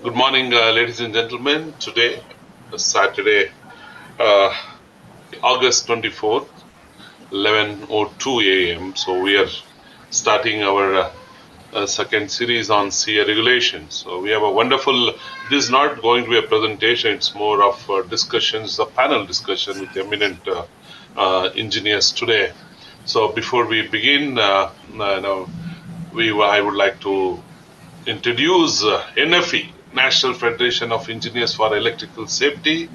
Good morning, ladies and gentlemen. Today, Saturday, uh, August 24th, 11:02 a.m. So we are starting our second series on CA regulations. So we have a wonderful. This is not going to be a presentation. It's more of discussions, a panel discussion with eminent engineers today. So before we begin, I would like to introduce NFE, National Federation of Engineers for Electrical Safety.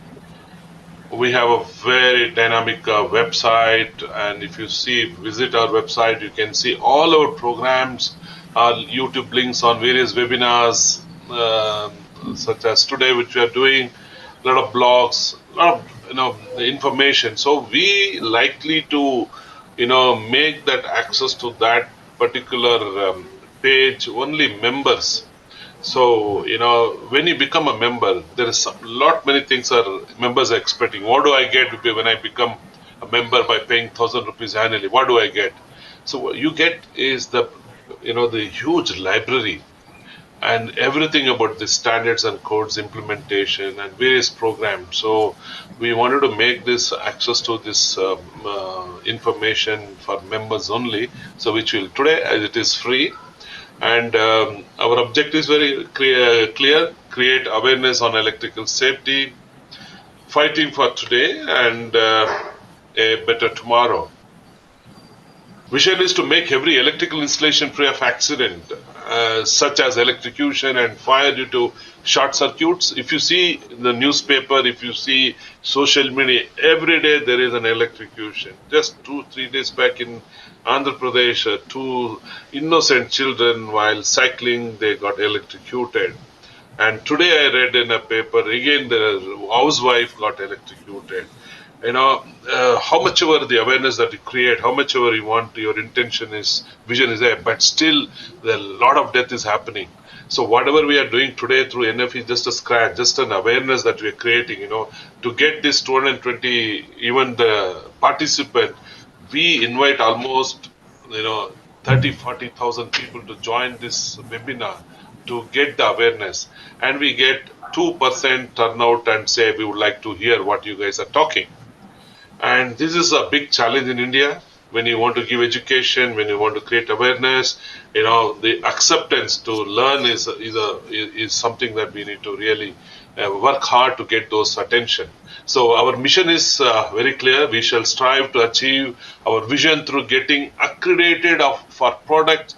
We have a very dynamic website, and if you visit our website, you can see all our programs, our YouTube links on various webinars, such as today, which we are doing, a lot of blogs, a lot of information. So we likely to make that access to that particular page only members. So, when you become a member, there is a lot many things are members are expecting. What do I get when I become a member by paying 1,000 rupees annually? What do I get? So what you get is the huge library and everything about the standards and codes implementation and various programs. So we wanted to make this access to this information for members only. So which will today, as it is free, and our objective is very clear: create awareness on electrical safety, fighting for today and a better tomorrow. Vision is to make every electrical installation free of accident, such as electrocution and fire due to short circuits. If you see the newspaper, if you see social media, every day there is an electrocution. Just 2-3 days back in Andhra Pradesh, two innocent children while cycling, they got electrocuted. And today I read in a paper, again the housewife got electrocuted. How much ever the awareness that you create, how much ever you want, your vision is there, but still a lot of death is happening. So whatever we are doing today through NF is just a scratch, just an awareness that we are creating, to get this 220, even the participant, we invite almost, 30-40,000 people to join this webinar to get the awareness, and we get 2% turnout and say we would like to hear what you guys are talking. And this is a big challenge in India when you want to give education, when you want to create awareness. The acceptance to learn is something that we need to really work hard to get those attention. So our mission is very clear. We shall strive to achieve our vision through getting accredited for product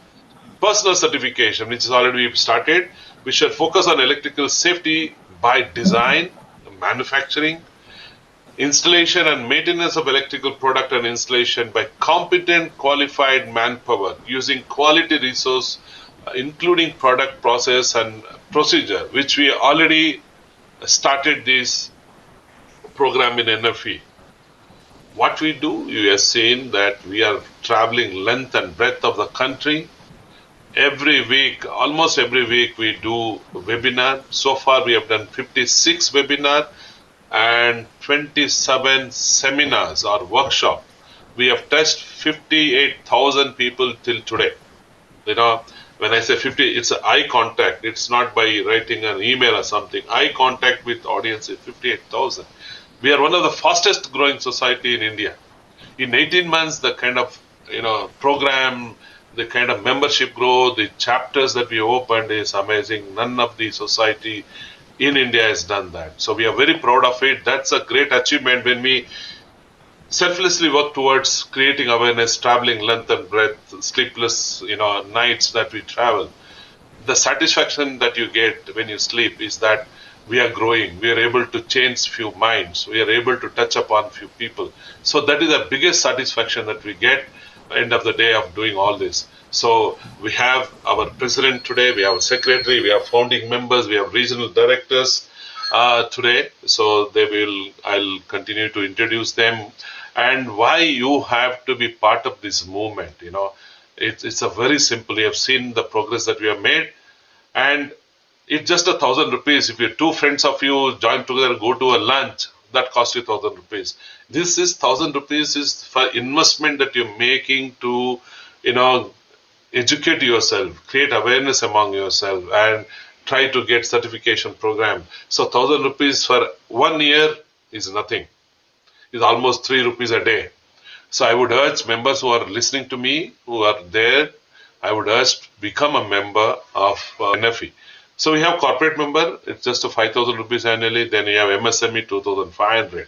personal certification, which is already started. We shall focus on electrical safety by design, manufacturing, installation and maintenance of electrical product and installation by competent qualified manpower using quality resource, including product process and procedure, which we already started this program in NFE. What we do, you have seen that we are traveling length and breadth of the country. Every week, almost every week, we do webinar. So far, we have done 56 webinar and 27 seminars or workshop. We have touched 58,000 people till today. When I say 50, it's eye contact. It's not by writing an email or something. Eye contact with audience is 58,000. We are one of the fastest growing society in India. In 18 months, the kind of program, the kind of membership growth, the chapters that we opened is amazing. None of the society in India has done that. So we are very proud of it. That's a great achievement when we selflessly work towards creating awareness, traveling length and breadth, sleepless, nights that we travel. The satisfaction that you get when you sleep is that we are growing. We are able to change few minds. We are able to touch upon few people. So that is the biggest satisfaction that we get end of the day of doing all this. So we have our president today, we have a secretary, we have founding members, we have regional directors today. So I'll continue to introduce them and why you have to be part of this movement. It's a very simple. You have seen the progress that we have made, and it's just 1,000 rupees. If you're two friends of you join together, go to a lunch, that costs you 1,000 rupees. This is 1,000 rupees is for investment that you're making to, educate yourself, create awareness among yourself, and try to get certification program. So 1,000 rupees for 1 year is nothing. It's almost 3 rupees a day. So I would urge members who are listening to me, who are there, I would urge to become a member of NFE. So we have corporate member, it's just a 5,000 rupees annually. Then we have MSME 2,500.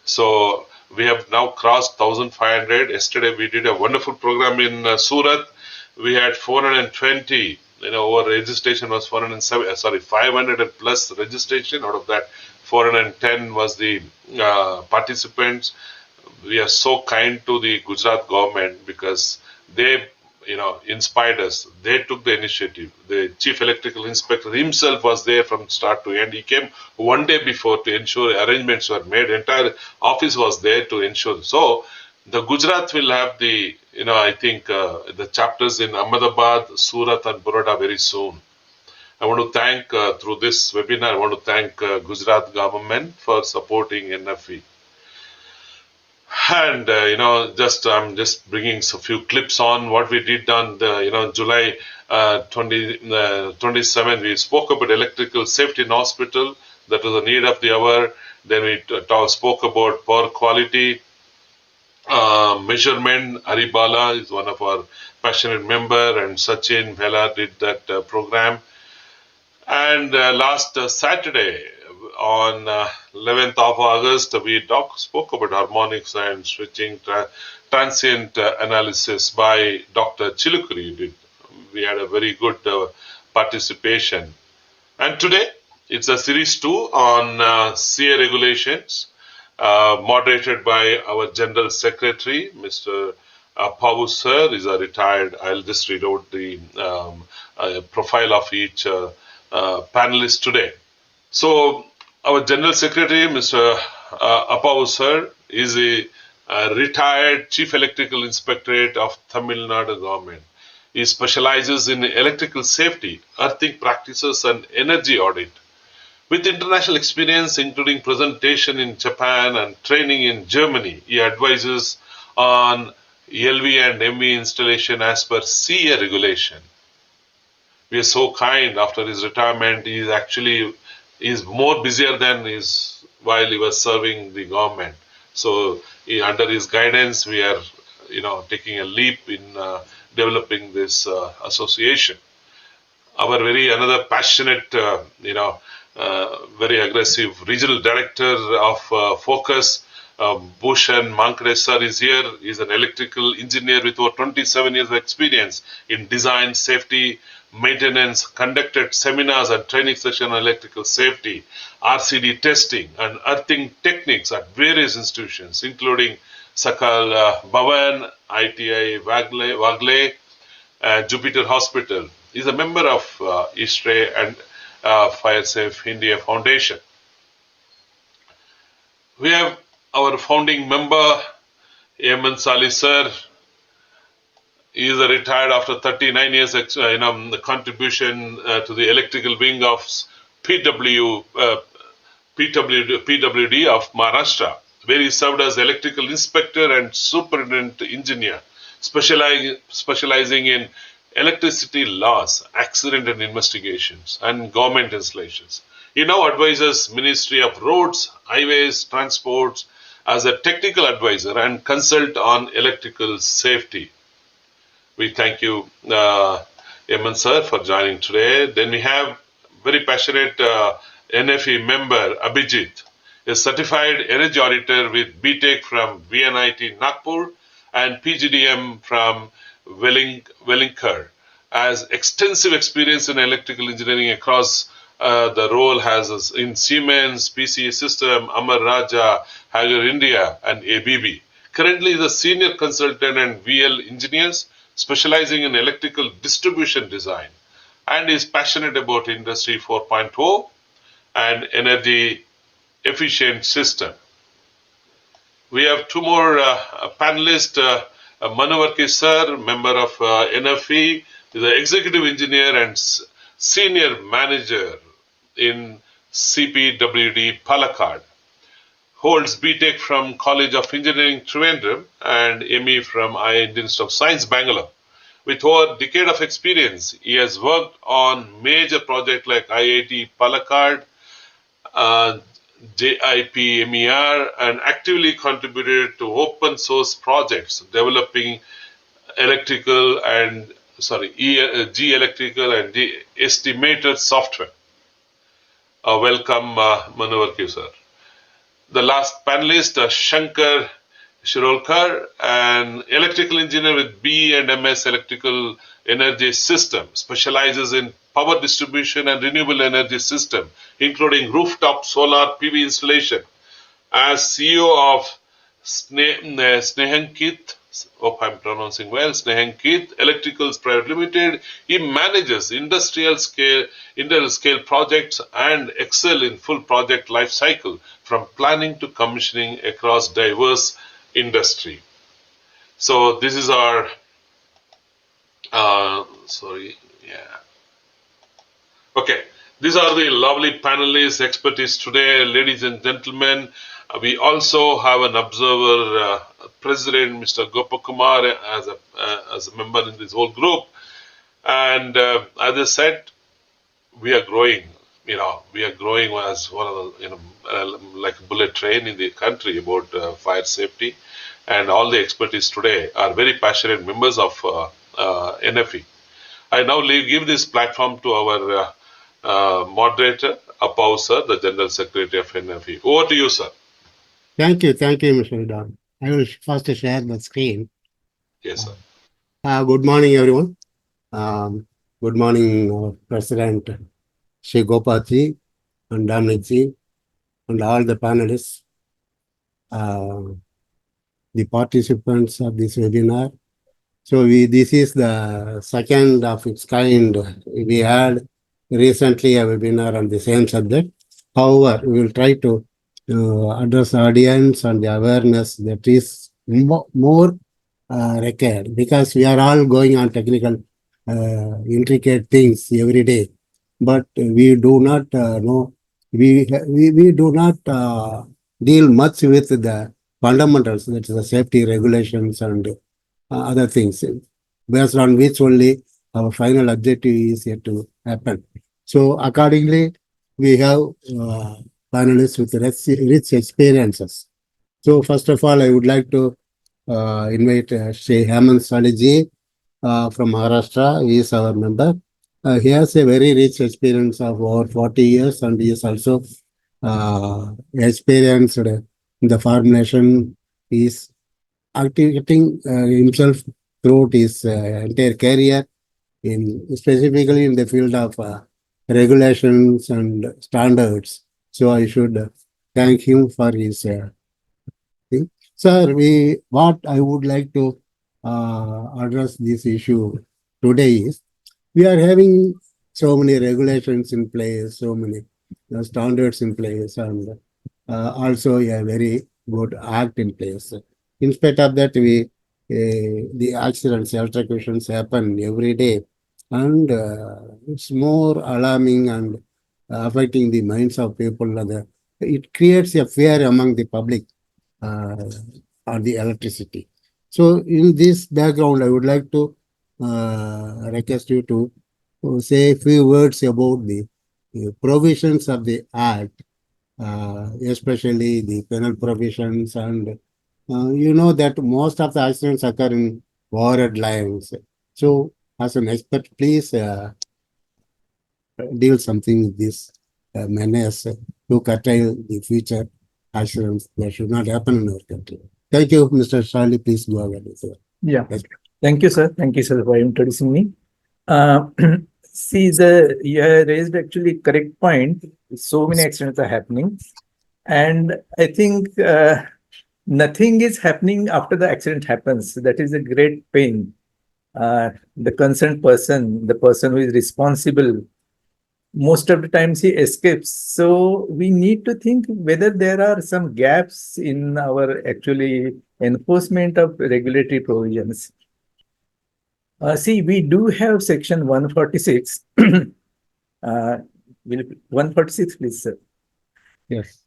So we have now crossed 1,500. Yesterday we did a wonderful program in Surat. We had 420. Our registration was 407. 500 plus registration. Out of that, 410 was the participants. We are so kind to the Gujarat government because they, inspired us. They took the initiative. The chief electrical inspector himself was there from start to end. He came one day before to ensure arrangements were made. Entire office was there to ensure. So the Gujarat will have the, I think the chapters in Ahmedabad, Surat, and Baroda very soon. I want to thank through this webinar. I want to thank Gujarat government for supporting NFE. And I'm just bringing a few clips on what we did on the July 27. We spoke about electrical safety in hospital. That was a need of the hour. Then we spoke about power quality measurement. Haribala is one of our passionate member, and Sachin Bhela did that program. And last Saturday, on 11th of August, we spoke about harmonics and switching transient analysis by Dr. Chilukuri. We had a very good participation. And today, it's a series 2 on CEA regulations, moderated by our General Secretary, Mr. Pavu sir is a retired. I'll just read out the profile of each panelist today. So our General Secretary, Mr. Appavu sir, is a retired Chief Electrical Inspectorate of Tamil Nadu government. He specializes in electrical safety, earthing practices, and energy audit. With international experience, including presentation in Japan and training in Germany, he advises on LV and MV installation as per CEA regulation. We are so kind. After his retirement, he is more busier than while he was serving the government. So under his guidance, we are taking a leap in developing this association. Our another passionate very aggressive regional director of Focus, Bhushan Mankade sir, is here. He's an electrical engineer with over 27 years of experience in design, safety, maintenance, conducted seminars and training sessions on electrical safety, RCD testing, and earthing techniques at various institutions, including Sakal Bhavan, ITI Wagle, Jupiter Hospital. He's a member of ISRE and Fire Safe India Foundation. We have our founding member, Ayman Sali sir. He is retired after 39 years contribution to the electrical wing of PWD of Maharashtra, where he served as electrical inspector and superintendent engineer, specializing in electricity laws, accident and investigations, and government installations. He now advises Ministry of Roads, Highways, Transports as a technical advisor and consult on electrical safety. We thank you, Ayman sir, for joining today. Then we have very passionate NFE member, Abhijit, a certified energy auditor with BTech from VNIT Nagpur and PGDM from Wellinger, has extensive experience in electrical engineering across the role has in Siemens, PCE System, Amar Raja, Hager India, and ABB. Currently, is a senior consultant and VL engineers specializing in electrical distribution design, and is passionate about Industry 4.0 and energy efficient system. We have two more panelists. Manovarki sir, member of NFE, is an executive engineer and senior manager in CPWD Palakkad. Holds BTech from College of Engineering Trivandrum and ME from Indian Institute of Science Bangalore. With over a decade of experience, he has worked on major projects like IIT Palakkad, uh, JIPMER, and actively contributed to open source projects developing electrical and G electrical and G estimated software. Welcome, Manohar sir. The last panelist, Shankar Shirolkar, an electrical engineer with B and MS Electrical Energy System, specializes in power distribution and renewable energy system, including rooftop solar PV installation. As CEO of Snehankit, hope I'm pronouncing well, Snehankit Electricals Private Limited, he manages industrial scale projects and excel in full project life cycle from planning to commissioning across diverse industry. So this is our Okay, these are the lovely panelists, expertise today, ladies and gentlemen. We also have an observer, President Mr. Gopakumar, as a member in this whole group. And as I said, we are growing. We are growing as one of the, like a bullet train in the country about fire safety. And all the expertise today are very passionate members of NFE. I now give this platform to our moderator, Apav sir, the General Secretary of NFE. Over to you, sir. Thank you, Mr. Don. I will first share the screen. Yes, sir. Good morning, everyone. Good morning, President Shri Gopalji and Damnikji and all the panelists, the participants of this webinar. So this is the second of its kind. We had recently a webinar on the same subject. However, we will try to address the audience and the awareness that is more required, because we are all going on technical intricate things every day, but we do not know, we do not deal much with the fundamentals, that is the safety regulations and other things, based on which only our final objective is yet to happen. So accordingly, we have panelists with rich experiences. So first of all, I would like to invite Shri Hemant Saliji from Maharashtra. He is our member. He has a very rich experience of over 40 years, and he is also experienced in the formulation. He is activating himself throughout his entire career, specifically in the field of regulations and standards. So I should thank him for his thing. Sir, what I would like to address this issue today is, we are having so many regulations in place, so many standards in place, and also a very good act in place. In spite of that, the accidents, electrocutions happen every day, and it's more alarming and affecting the minds of people. It creates a fear among the public on the electricity. So in this background, I would like to request you to say a few words about the provisions of the Act, especially the penal provisions, and you know that most of the accidents occur in overhead lines. So as an expert, please deal something with this menace to curtail the future accidents that should not happen in our country. Thank you, Mr. Charlie. Please go ahead. Yeah. Thank you, sir. Thank you, sir, for introducing me. See, you have raised actually correct point. So many accidents are happening, and I think nothing is happening after the accident happens. That is a great pain. The concerned person, the person who is responsible, most of the times he escapes. So we need to think whether there are some gaps in our actually enforcement of regulatory provisions. See, we do have section 146. 146, please, sir. Yes.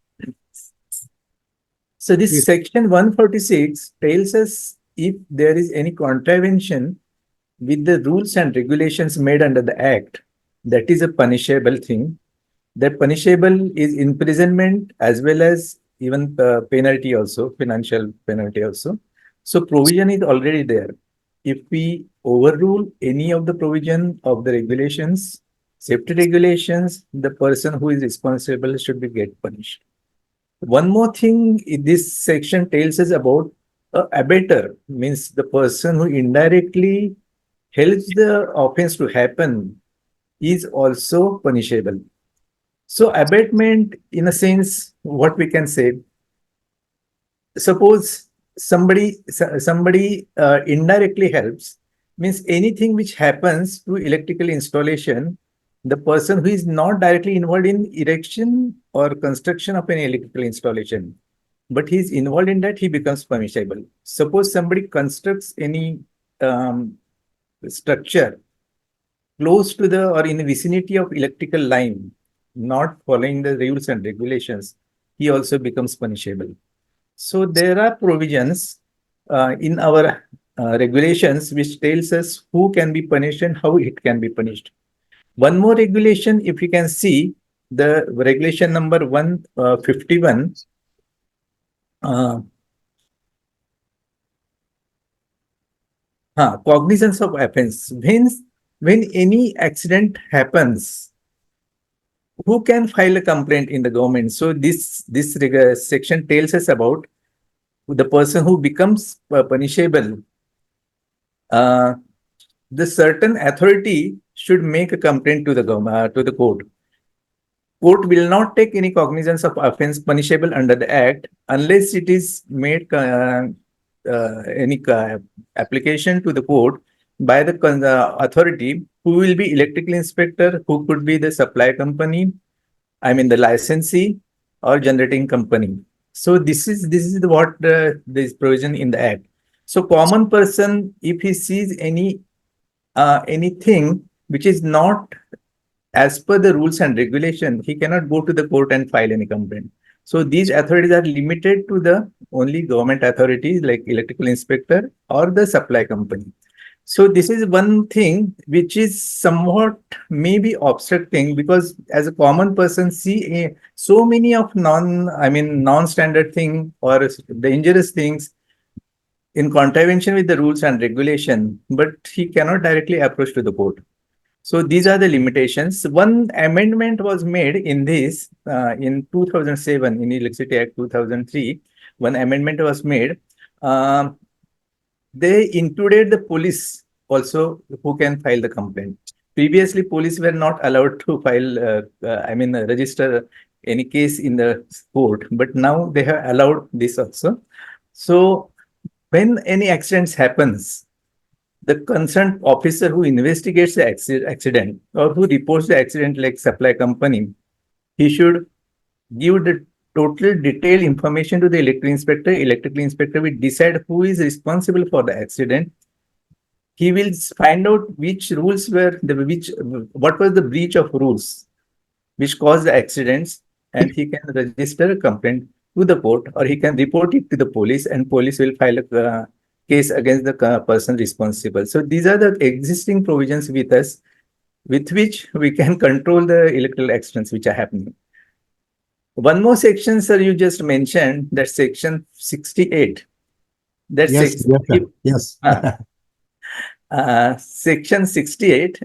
So this section 146 tells us if there is any contravention, with the rules and regulations made under the Act, that is a punishable thing. That punishable is imprisonment as well as even penalty also, financial penalty also. So provision is already there. If we overrule any of the provision of the regulations, safety regulations, the person who is responsible should be get punished. One more thing, this section tells us about a abettor, means the person who indirectly helps the offense to happen is also punishable. So abatement, in a sense, what we can say, suppose somebody indirectly helps, means anything which happens to electrical installation, the person who is not directly involved in erection or construction of any electrical installation, but he is involved in that, he becomes punishable. Suppose somebody constructs any um, structure close to the or in the vicinity of electrical line, not following the rules and regulations, he also becomes punishable. So there are provisions in our regulations which tells us who can be punished and how it can be punished. One more regulation, if you can see, the regulation number 151, cognizance of offense. When any accident happens, who can file a complaint in the government? So this section tells us about the person who becomes punishable. Uh, the certain authority should make a complaint to the government, to the court. Court will not take any cognizance of offense punishable under the Act unless it is made any application to the court by the authority, who will be electrical inspector, who could be the supply company, I mean the licensee or generating company. So this is what this provision in the Act. So common person, if he sees anything which is not as per the rules and regulation, he cannot go to the court and file any complaint. So these authorities are limited to the only government authorities like electrical inspector or the supply company. So this is one thing which is somewhat maybe abstract thing, because as a common person see so many of non-standard thing or dangerous things in contravention with the rules and regulation, but he cannot directly approach to the court. So these are the limitations. One amendment was made in this in 2007 in Electricity Act 2003. One amendment was made. Um, they included the police also who can file the complaint. Previously, police were not allowed to file, register any case in the court, but now they have allowed this also. So when any accidents happens, the concerned officer who investigates the accident or who reports the accident, like supply company, he should give the total detailed information to the electrical inspector. Electrical inspector will decide who is responsible for the accident. He will find out which rules were what was the breach of rules which caused the accidents, and he can register a complaint to the court, or he can report it to the police, and police will file a case against the person responsible. So these are the existing provisions with us, with which we can control the electrical accidents which are happening. One more section, sir, you just mentioned, that section 68. That Yes, section, yes, sir. Yes. section 68.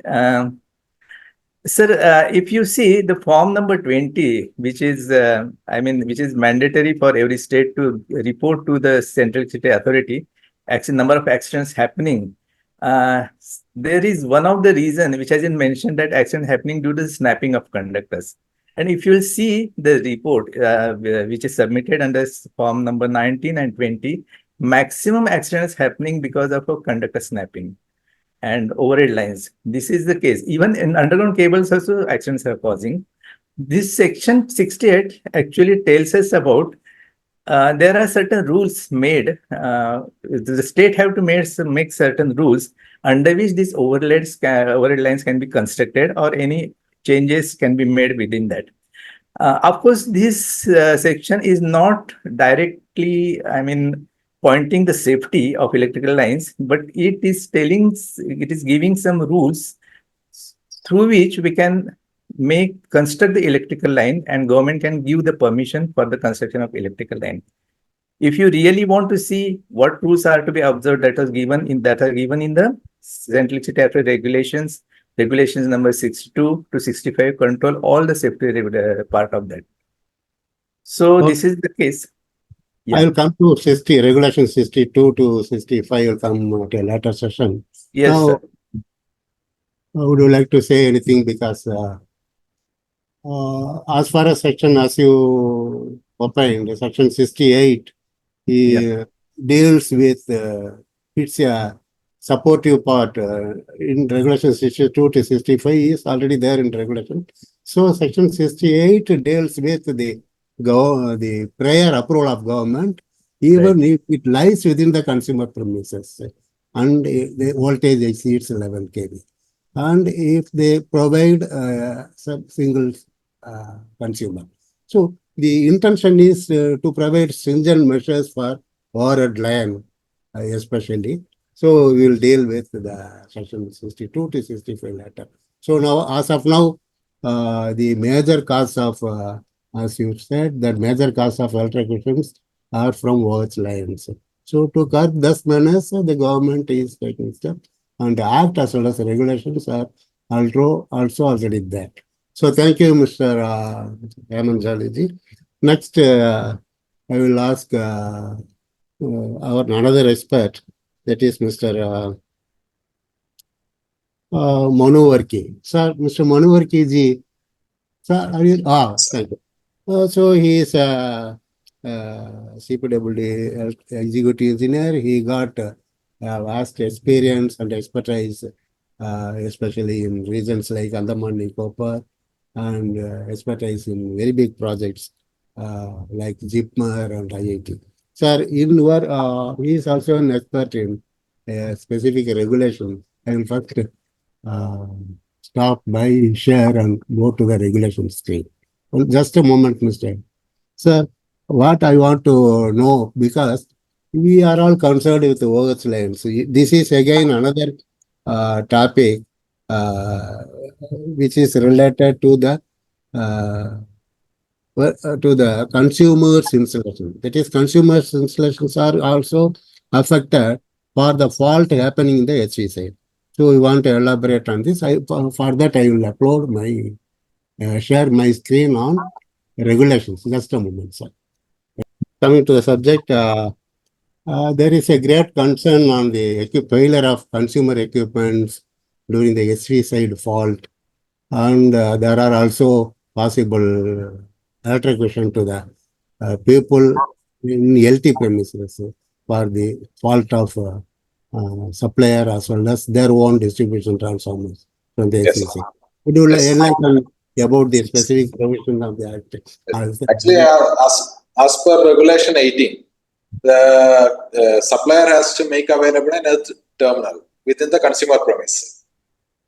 Sir, if you see the form number 20, which is, which is mandatory for every state to report to the Central City Authority, number of accidents happening. There is one of the reason which has been mentioned, that accident happening due to the snapping of conductors. And if you will see the report, which is submitted under form number 19 and 20, maximum accidents happening because of a conductor snapping and overhead lines. This is the case. Even in underground cables also accidents are causing. This section 68 actually tells us about there are certain rules made. The state have to make certain rules under which these overhead lines can be constructed, or any changes can be made within that. Of course, this section is not directly, pointing the safety of electrical lines, but it is giving some rules through which we can construct the electrical line, and government can give the permission for the construction of electrical line. If you really want to see what rules are to be observed, that are given in the Central Electricity Authority regulations number 62 to 65 control all the safety part of that. So Okay. this is the case. I will come to 60, regulation 62 to 65 will come at a later session. Yes, now, sir. Would you like to say anything? Because as far as section, as you opined, section 68, he deals with it's a supportive part in regulation 62 to 65 is already there in regulation. So section 68 deals with the prior approval of government, even if it lies within the consumer premises and the voltage exceeds 11 kV. And if they provide single consumer. So the intention is to provide stringent measures for overhead line, especially. So we will deal with the section 62 to 65 later. So now, as of now, the major cause of, as you said, that major cause of electrocutions are from overhead lines. So to curb this menace, the government is taking steps, and the act as well as the regulations are also already there. So thank you, Mr. Hemant Jaliji. Next, I will ask our another expert, that is Mr. Manuvarki. Sir, Mr. Manuvarki ji, sir, are you? Thank you. So he is a CPWD executive engineer. He got vast experience and expertise, especially in regions like Andaman Nicobar, and expertise in very big projects like JIPMER and IIT. Sir, in your, he is also an expert in specific regulation. I will first stop by, share, and go to the regulation screen. Well, just a moment, Mr. Sir, what I want to know, because we are all concerned with the overhead lines. This is again another topic which is related to the consumers installation. That is, consumers installations are also affected for the fault happening in the HV side. So we want to elaborate on this. For that, I will upload my share my screen on regulations. Just a moment, sir. Coming to the subject, there is a great concern on the failure of consumer equipments during the SV side fault, and there are also possible electrocution to the people in LT premises for the fault of supplier as well as their own distribution transformers from the SV side. Would you enlighten about the specific provision of the Act? Actually, as per regulation 18, the supplier has to make available an earth terminal within the consumer premise,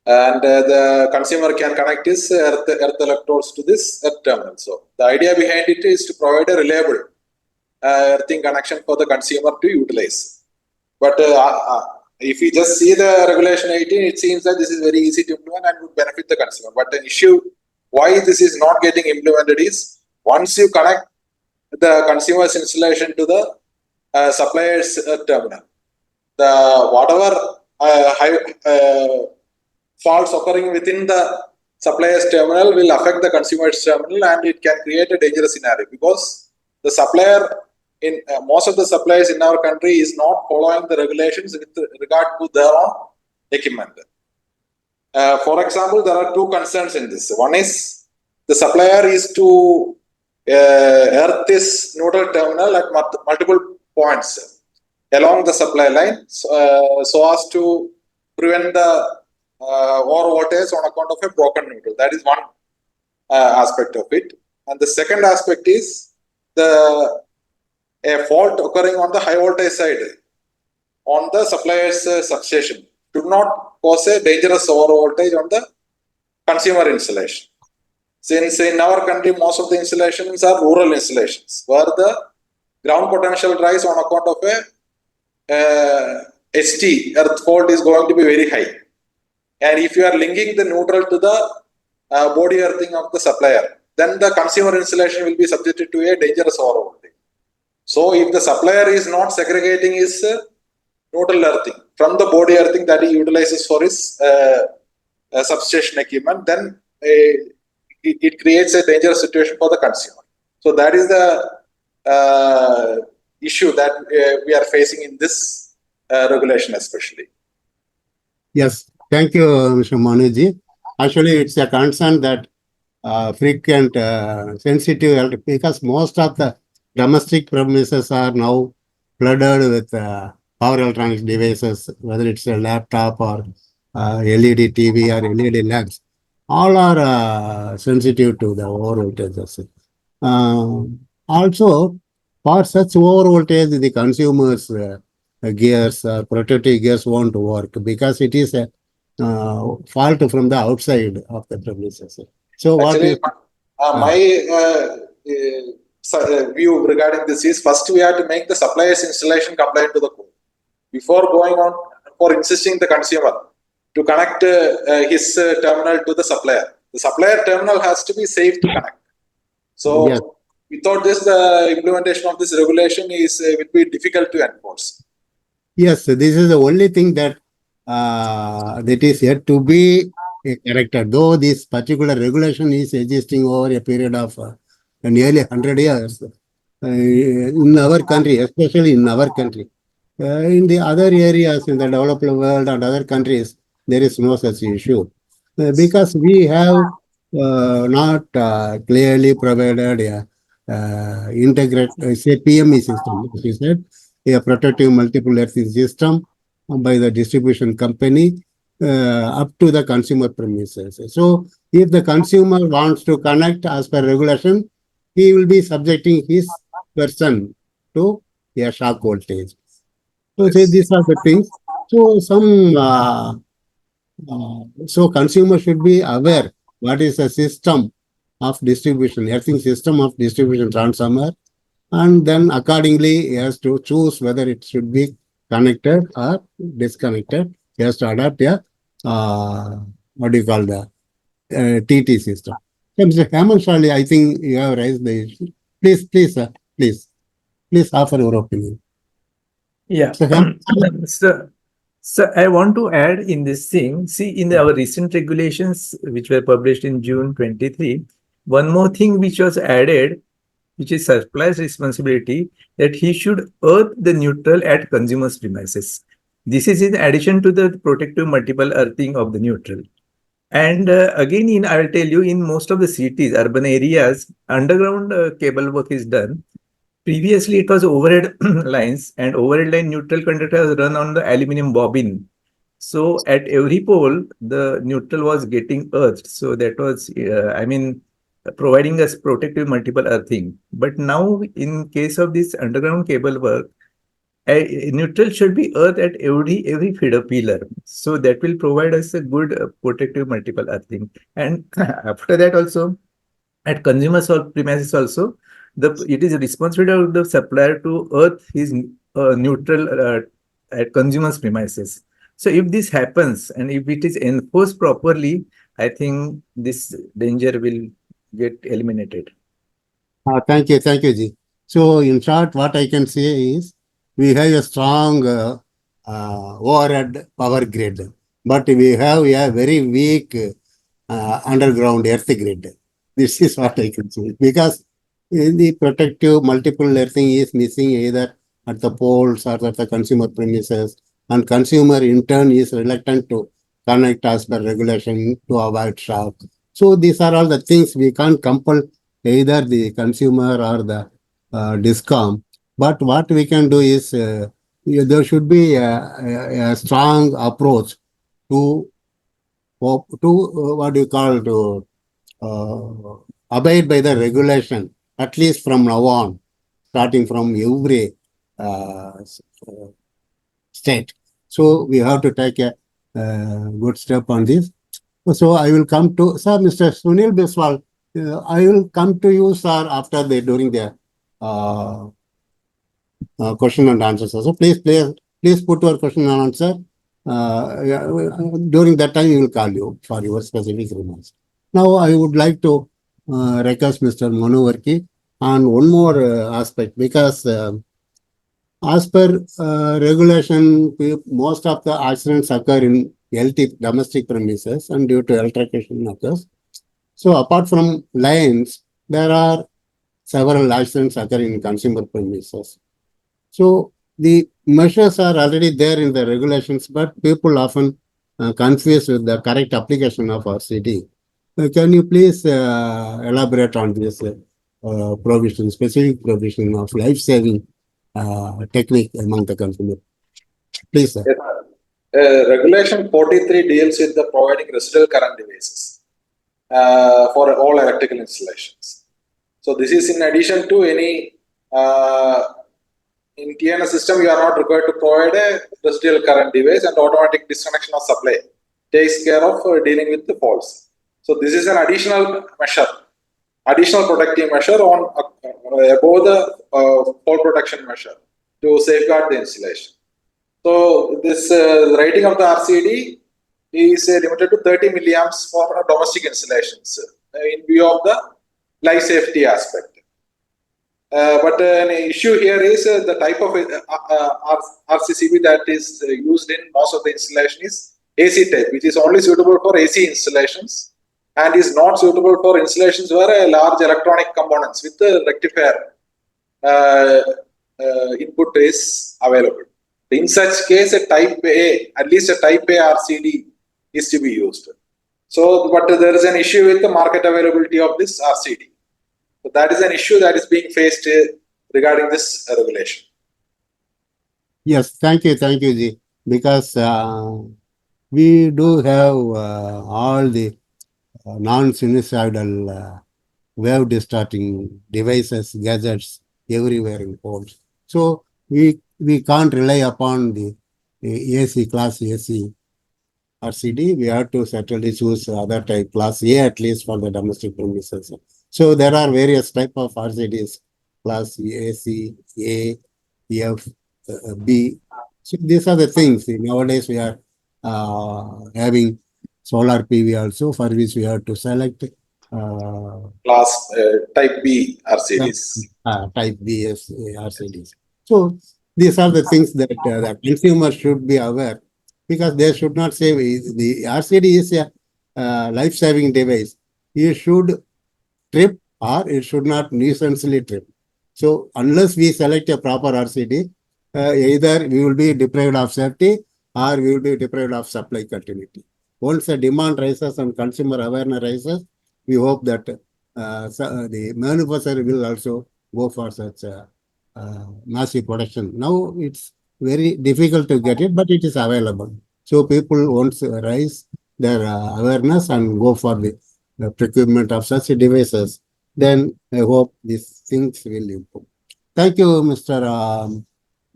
and the consumer can connect his earth electrodes to this earth terminal. So the idea behind it is to provide a reliable earthing connection for the consumer to utilize. But if you just see the regulation 18, it seems that this is very easy to implement and would benefit the consumer. But the issue why this is not getting implemented is, once you connect the consumer's installation to the supplier's terminal, the whatever faults occurring within the supplier's terminal will affect the consumer's terminal, and it can create a dangerous scenario, because the supplier in most of the suppliers in our country is not following the regulations with regard to their own equipment. For example, there are two concerns in this. One is the supplier is to earth this neutral terminal at multiple points along the supply line, so as to prevent the over voltage on account of a broken neutral. That is one aspect of it. And the second aspect is a fault occurring on the high voltage side on the supplier's substation should not cause a dangerous over voltage on the consumer installation. Since in our country, most of the installations are rural installations, where the ground potential rise on account of a ST, earth fault, is going to be very high. And if you are linking the neutral to the body earthing of the supplier, then the consumer insulation will be subjected to a dangerous overvoltage. So if the supplier is not segregating his neutral earthing from the body earthing that he utilizes for his substation equipment, then it creates a dangerous situation for the consumer. So that is the issue that we are facing in this regulation especially. Yes, thank you, Mr. Manuji. Actually, it's a concern that frequent sensitive, because most of the domestic premises are now flooded with power electronic devices, whether it's a laptop or LED TV or LED lamps. All are sensitive to the over voltages. Also, for such over voltage, the consumers gears or protective gears won't work because it is a fault from the outside of the premises. So what Actually, is my view regarding this is, first we have to make the supplier's installation compliant to the code before going on for insisting the consumer to connect his terminal to the supplier. The supplier terminal has to be safe to connect. So Yes. without this, the implementation of this regulation is will be difficult to enforce. Yes, this is the only thing that that is yet to be corrected. Though this particular regulation is existing over a period of nearly 100 years in our country, especially in our country. In the other areas in the developed world and other countries, there is no such issue because we have not clearly provided a integrate, say PME system, as you said, a protective multiple earthing system by the distribution company up to the consumer premises. So if the consumer wants to connect as per regulation, he will be subjecting his person to a shock voltage. So say these are the things. So so consumer should be aware what is the system of distribution, earthing system of distribution transformer, and then accordingly he has to choose whether it should be connected or disconnected. He has to adapt a what do you call the TT system. So, Mr. Hemant Shali, I think you have raised the issue. Please offer your opinion. Yeah. So, Hemant, So I want to add in this thing, see in our recent regulations, which were published in June 23, one more thing which was added, which is supplier's responsibility, that he should earth the neutral at consumer's premises. This is in addition to the protective multiple earthing of the neutral. And again, I will tell you, in most of the cities, urban areas, underground cable work is done. Previously, it was overhead lines, and overhead line neutral conductor was run on the aluminum bobbin. So at every pole, the neutral was getting earthed. So that was, providing us protective multiple earthing. But now, in case of this underground cable work, a neutral should be earthed at every feeder pillar. So that will provide us a good protective multiple earthing. And after that also, at consumers or premises also, it is responsibility of the supplier to earth his neutral at consumers premises. So if this happens and if it is enforced properly, I think this danger will get eliminated. thank you, Ji. So, in short, what I can say is we have a strong overhead power grid, but we have a very weak underground earth grid. This is what I can say because the protective multiple earthing is missing either at the poles or at the consumer premises, and consumer in turn is reluctant to connect as per regulation to avoid shock. So these are all the things we can't compel either the consumer or the discom. But what we can do is there should be a strong approach to what do you call to abide by the regulation, at least from now on, starting from every state. So we have to take a good step on this. So I will come to sir, Mr. Sunil Biswal. I will come to you, sir, during the question and answers. So please Please put your question and answer. During that time, we will call you for your specific remarks. Now, I would like to request Mr. Manovarki on one more aspect because as per regulation, most of the accidents occur in LT domestic premises and due to altercation occurs. So apart from lines, there are several accidents occur in consumer premises. So the measures are already there in the regulations, but people often confuse with the correct application of RCD. Can you please elaborate on this provision, specific provision of life-saving technique among the consumer? Please, sir. Yes, Regulation 43 deals with the providing residual current devices for all electrical installations. So this is in addition to any in TNS system, you are not required to provide a residual current device, and automatic disconnection of supply takes care of dealing with the faults. So this is an additional measure, additional protective measure on above the fault protection measure to safeguard the installation. So this rating of the RCD is limited to 30 milliamps for domestic installations in view of the life safety aspect. But an issue here is the type of RCCB that is used in most of the installation is AC type, which is only suitable for AC installations and is not suitable for installations where a large electronic components with the rectifier input is available. In such case, a type A, at least a type A RCD is to be used. So, but there is an issue with the market availability of this RCD. So that is an issue that is being faced regarding this regulation. Yes, thank you, Ji. Because we do have all the non-sinusoidal wave distorting devices, gadgets everywhere in homes. So we can't rely upon the AC class AC RCD. We have to certainly choose other type class A at least for the domestic premises. So there are various type of RCDs, class A, C, A, F, B. So these are the things. Nowadays we are having solar PV also, for which we have to select class type B RCDs. Type B RCDs. So these are the things that the consumer should be aware, because they should not say the RCD is a life-saving device. You should trip or it should not nuisancely trip. So unless we select a proper RCD, either we will be deprived of safety or we will be deprived of supply continuity. Once the demand rises and consumer awareness rises, we hope that the manufacturer will also go for such massive production. Now it's very difficult to get it, but it is available. So people once raise their awareness and go for the procurement of such devices, then I hope these things will improve. Thank you, Mr.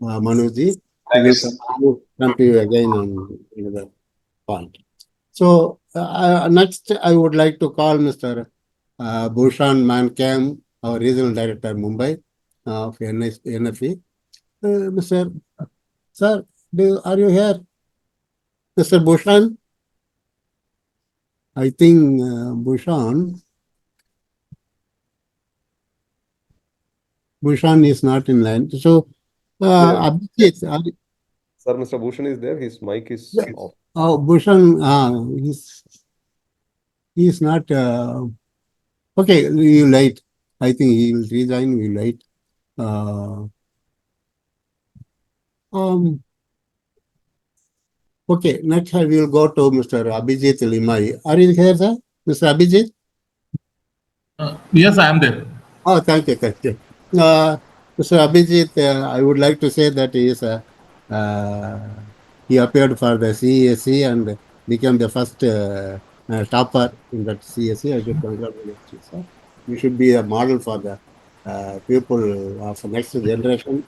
Manuji. Thank We you, will come to you again on another point. So next, I would like to call Mr. Bhushan Mankam, our Regional Director, Mumbai, of NFE. Mr. Sir, are you here? Mr. Bhushan? I think Bhushan is not in line. So, Abhijit, Sir, Mr. Bhushan is there. His mic is off. oh, Bhushan, he's not. Okay, you late. I think he will resign. We late. Okay, next we will go to Mr. Abhijit Limai. Are you here, sir? Mr. Abhijit? Yes, I am there. Oh, thank you. Mr. Abhijit, I would like to say that he appeared for the CEA and became the first topper in that CEA. I should congratulate you, sir. You should be a model for the people of next generation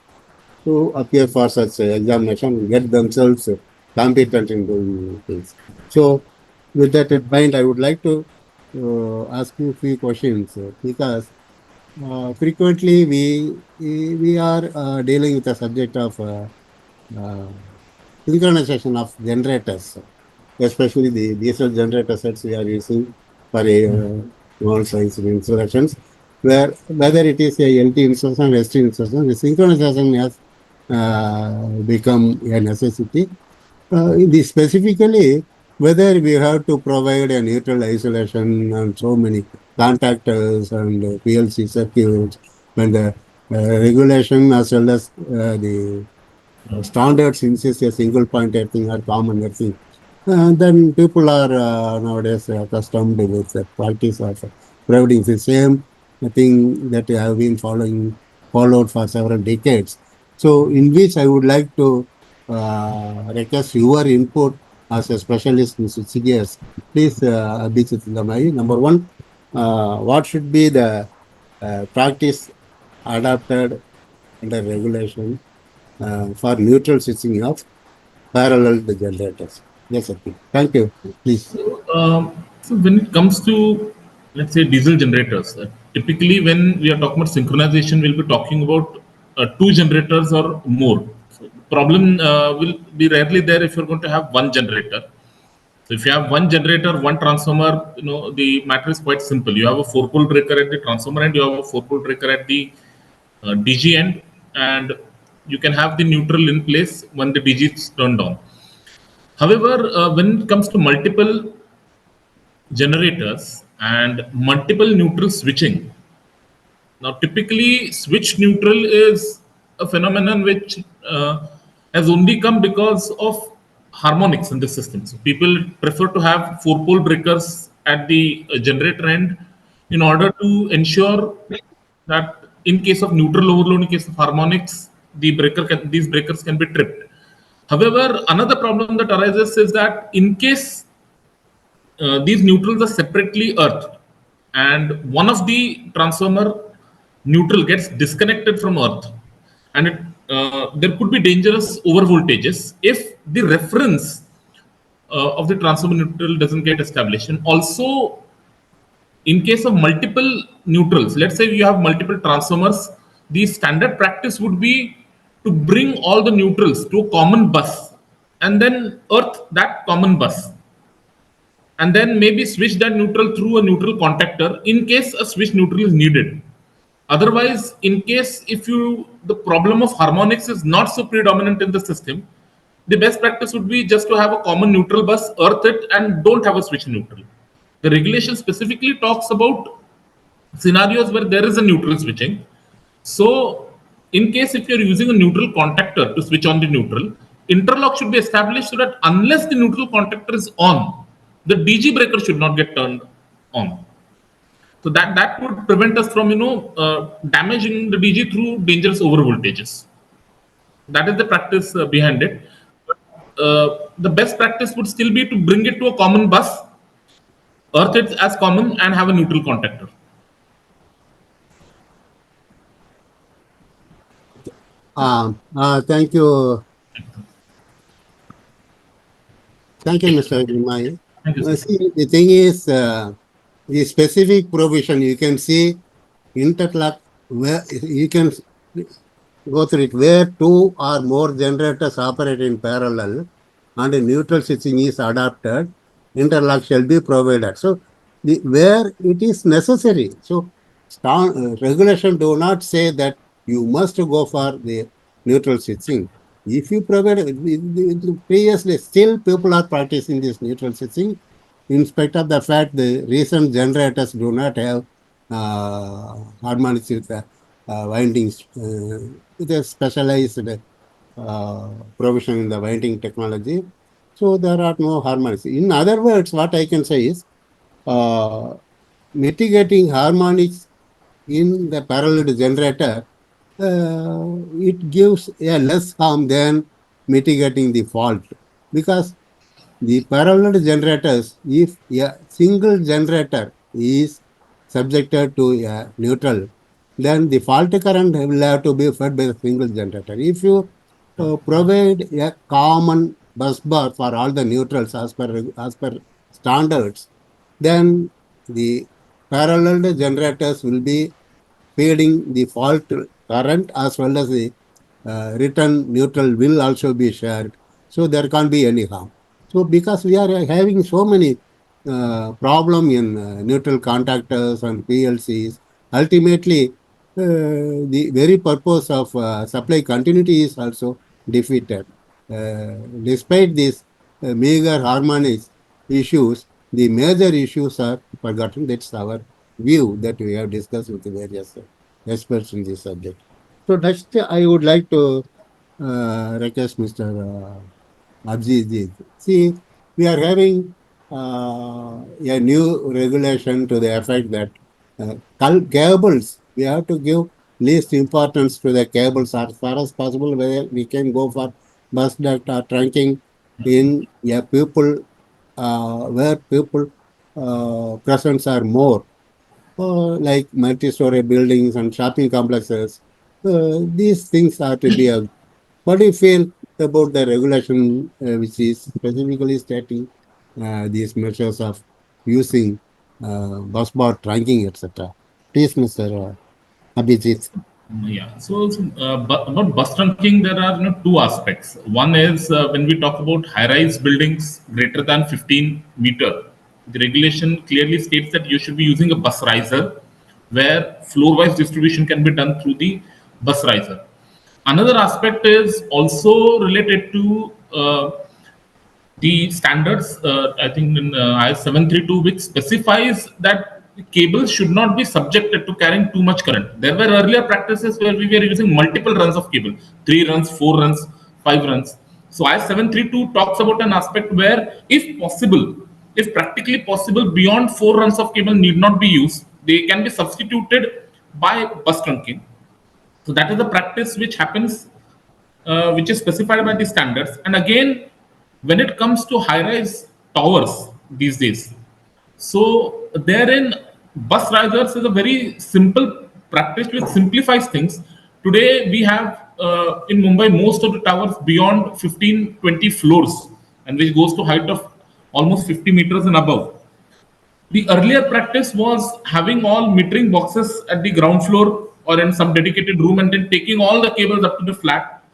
to appear for such examination, get themselves competent in doing things. So, with that in mind, I would like to ask you a few questions because frequently we are dealing with the subject of uh, synchronization of generators, especially the diesel generator sets we are using for a small size installations, where whether it is a LT instruction or ST instruction, the synchronization has become a necessity. Specifically, whether we have to provide a neutral isolation and so many contactors and PLC circuits, and the regulation as well as the standards insist a single point earthing or common earthing. Then people are nowadays accustomed with the practice of providing the same thing that have been followed for several decades. So, in which I would like to request your input as a specialist in CEAs. Please, Abhijit Lamai. Number one, what should be the practice adopted under regulation for neutral switching of parallel the generators? Yes, sir. Thank you. Please. So when it comes to, let's say, diesel generators, typically when we are talking about synchronization, we'll be talking about two generators or more. So the problem will be rarely there if you're going to have one generator. So if you have one generator, one transformer, the matter is quite simple. You have a four-pole breaker at the transformer end, you have a four-pole breaker at the DG end, and you can have the neutral in place when the DG is turned on. However, when it comes to multiple generators and multiple neutral switching, now typically switch neutral is a phenomenon which has only come because of harmonics in the system. So people prefer to have four pole breakers at the generator end in order to ensure that in case of neutral overload, in case of harmonics, these breakers can be tripped. However, another problem that arises is that in case these neutrals are separately earthed, and one of the transformer neutral gets disconnected from earth, and there could be dangerous over voltages if the reference of the transformer neutral doesn't get established. And also, in case of multiple neutrals, let's say you have multiple transformers, the standard practice would be to bring all the neutrals to a common bus and then earth that common bus, and then maybe switch that neutral through a neutral contactor in case a switch neutral is needed. Otherwise, in case if you the problem of harmonics is not so predominant in the system, the best practice would be just to have a common neutral bus, earth it, and don't have a switch neutral. The regulation specifically talks about scenarios where there is a neutral switching. So, in case if you're using a neutral contactor to switch on the neutral, interlock should be established so that unless the neutral contactor is on, the DG breaker should not get turned on. So that would prevent us from damaging the DG through dangerous over voltages. That is the practice behind it. But, the best practice would still be to bring it to a common bus, earth it as common, and have a neutral contactor. Thank you. Thank you, Mr. Grimai. Thank you, sir. See, the thing is, the specific provision, you can see interlock, where you can go through it, where two or more generators operate in parallel and a neutral switching is adopted, interlock shall be provided. So, where it is necessary. So, regulation do not say that you must go for the neutral switching. If you provide, previously still people are practicing this neutral switching, in spite of the fact the recent generators do not have harmonics with windings, with a specialized provision in the winding technology. So there are no harmonics. In other words, what I can say is mitigating harmonics in the parallel generator, it gives a less harm than mitigating the fault, because the parallel generators, if a single generator is subjected to a neutral, then the fault current will have to be fed by the single generator. If you provide a common bus bar for all the neutrals as per standards, then the parallel generators will be feeding the fault current as well as the return neutral will also be shared. So there can't be any harm. So because we are having so many problem in neutral contactors and PLCs, ultimately the very purpose of supply continuity is also defeated. Despite these meager harmonics issues, the major issues are forgotten. That's our view that we have discussed with the various experts in this subject. So next, I would like to request Mr. Abhijit. See, we are having a new regulation to the effect that cables, we have to give least importance to the cables as far as possible, where we can go for bus duct or trunking in a people where people presence are more, like multi-story buildings and shopping complexes. These things are to be what do you feel about the regulation which is specifically stating these measures of using bus bar tracking, etc.? Please, Mr. Abhijit. Yeah. About bus trunking, there are two aspects. One is when we talk about high-rise buildings greater than 15 meter, the regulation clearly states that you should be using a bus riser, where floor-wise distribution can be done through the bus riser. Another aspect is also related to the standards, I think in IS 732, which specifies that cables should not be subjected to carrying too much current. There were earlier practices where we were using multiple runs of cable, 3 runs, 4 runs, 5 runs. So IS 732 talks about an aspect where, if possible, if practically possible, beyond 4 runs of cable need not be used, they can be substituted by bus trunking. So that is the practice which happens, which is specified by the standards. And again, when it comes to high-rise towers these days, so therein bus risers is a very simple practice which simplifies things. Today we have in Mumbai most of the towers beyond 15, 20 floors, and which goes to height of almost 50 meters and above. The earlier practice was having all metering boxes at the ground floor or in some dedicated room and then taking all the cables up to the flat.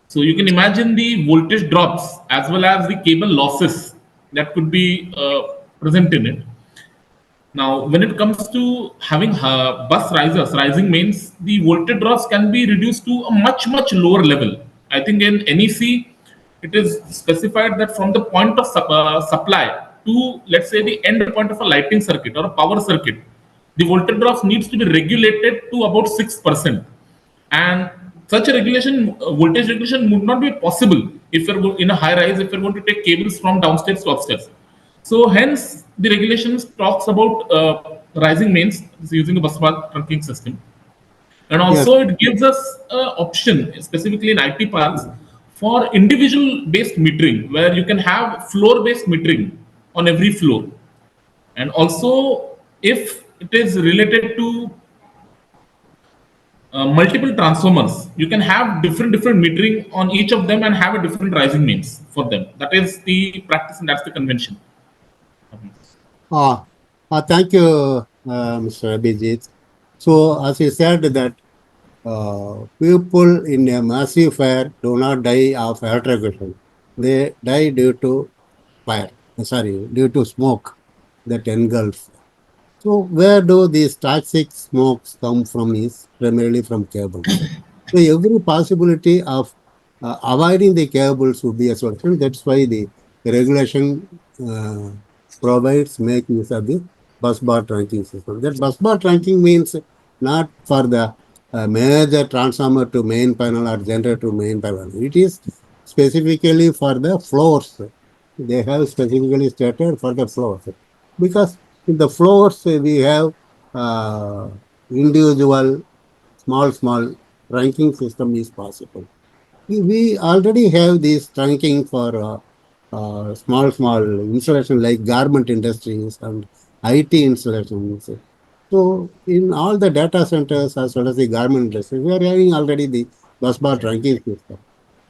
So you can imagine the voltage drops as well as the cable losses that could be present in it. Now, when it comes to having bus risers, rising mains, the voltage drops can be reduced to a much lower level. I think in NEC, it is specified that from the point of supply to, let's say, the end point of a lighting circuit or a power circuit, the voltage drops needs to be regulated to about 6%. And such a regulation, voltage regulation, would not be possible if you're in a high rise, if you're going to take cables from downstairs to upstairs. So hence the regulations talks about rising mains using a bus bar trunking system, and Yes, also it gives us an option specifically in IT parks for individual based metering, where you can have floor based metering on every floor, and also if it is related to multiple transformers, you can have different metering on each of them and have a different rising mains for them. That is the practice and that's the convention. thank you, Mr. Abhijit. So, as you said that people in a massive fire do not die of electrocution. They die due to fire, due to smoke that engulfs. So where do these toxic smokes come from is primarily from cables. So every possibility of avoiding the cables would be a solution. That's why the regulation provides make use of the bus bar trunking system. That bus bar trunking means not for the major transformer to main panel or generator to main panel. It is specifically for the floors. They have specifically stated for the floors, because in the floors we have individual small ranking system is possible. We already have this ranking for small installation like garment industries and IT installations. So in all the data centers as well as the garment industry, we are having already the bus bar ranking system.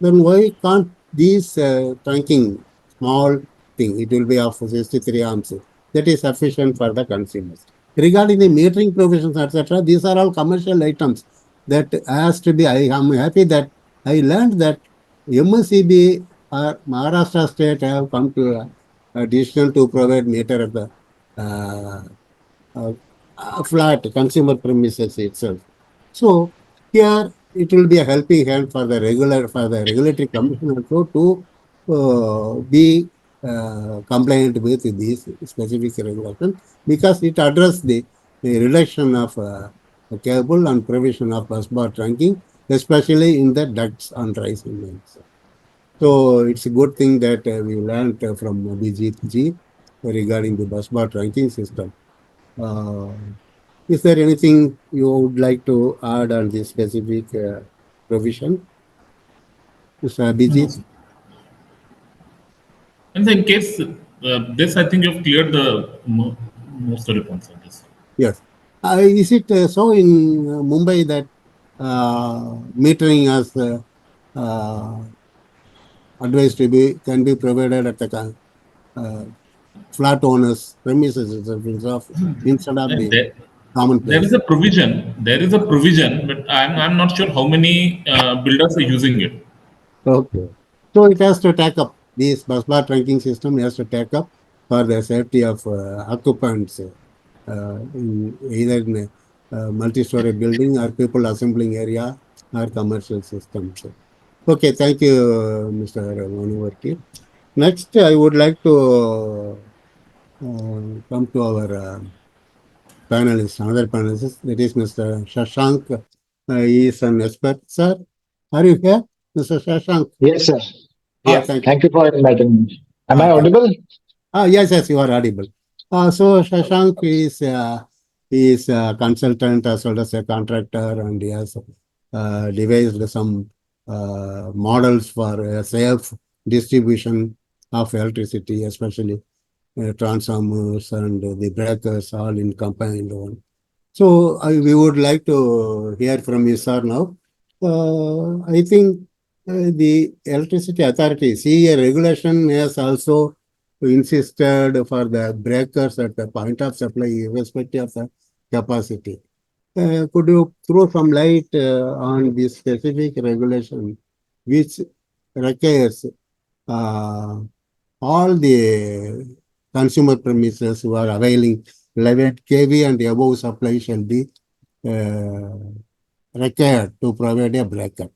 Then why can't these trunking small thing, it will be of 63 amps, that is sufficient for the consumers. Regarding the metering provisions, etc., these are all commercial items that has to be, I am happy that I learned that MSCB or Maharashtra state have come to a decision to provide meter at the uh, flat consumer premises itself. So here it will be a helping hand for the regulatory commission also to be compliant with these specific regulations because it addresses the reduction of cable and provision of bus bar trunking, especially in the ducts and rising mains. So it's a good thing that we learned from Abhijit Ji regarding the bus bar trunking system. Uh, is there anything you would like to add on this specific provision, Mr. No, Abhijit? sir. And in case this, I think you've cleared the most of the points on this. Yes. Is it so in Mumbai that metering as uh, advised to be can be provided at the uh, flat owners premises instead of And the common there is place? a provision. There is a provision, but I'm not sure how many builders are using it. Okay. So it has to take up this bus bar trunking system has to take up for the safety of occupants in either in a multi-story building or people assembling area or commercial systems. Okay, thank you, Mr. Manovarti. Next, I would like to come to our panelist, another panelist, that is Mr. Shashank. He is an expert. Sir, are you here, Mr. Shashank? Yes, sir. Ah, Yeah. thank you. Thank you for inviting me. Am I Thank you. audible? Yes, you are audible. So Shashank is a consultant as well as a contractor, and he has devised some models for safe distribution of electricity, especially transformers and the breakers, all in combined one. So we would like to hear from you, sir, now. I think the Electricity Authority, CEA regulation has also insisted for the breakers at the point of supply, irrespective of the capacity. Could you throw some light on this specific regulation, which requires uh, all the consumer premises who are availing 11 kV and above supply shall be uh, required to provide a breaker.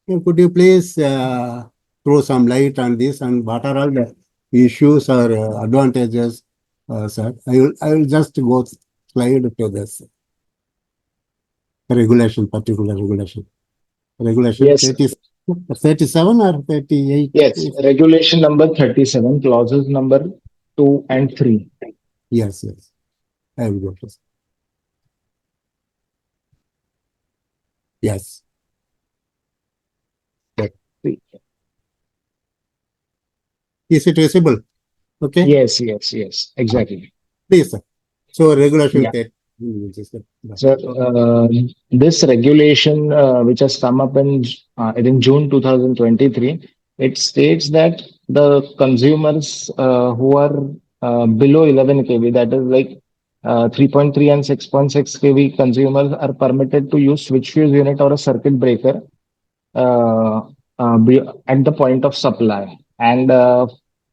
Could you please throw some light on this and what are all the issues or advantages, sir? I will just go slide to this regulation, particular regulation. Regulation Yes, sir. 30, 37 or 38? Yes. Regulation number 37, clauses number 2 and 3. Yes, yes. I will go first. Yes. Is it visible? Okay. Yes, yes, yes. Exactly. Please, sir. So regulation Yeah. 30. So this regulation, which has come up in I think June 2023, it states that the consumers who are below 11 kV, that is like 3.3 and 6.6 kV consumers, are permitted to use switch fuse unit or a circuit breaker uh, at the point of supply. And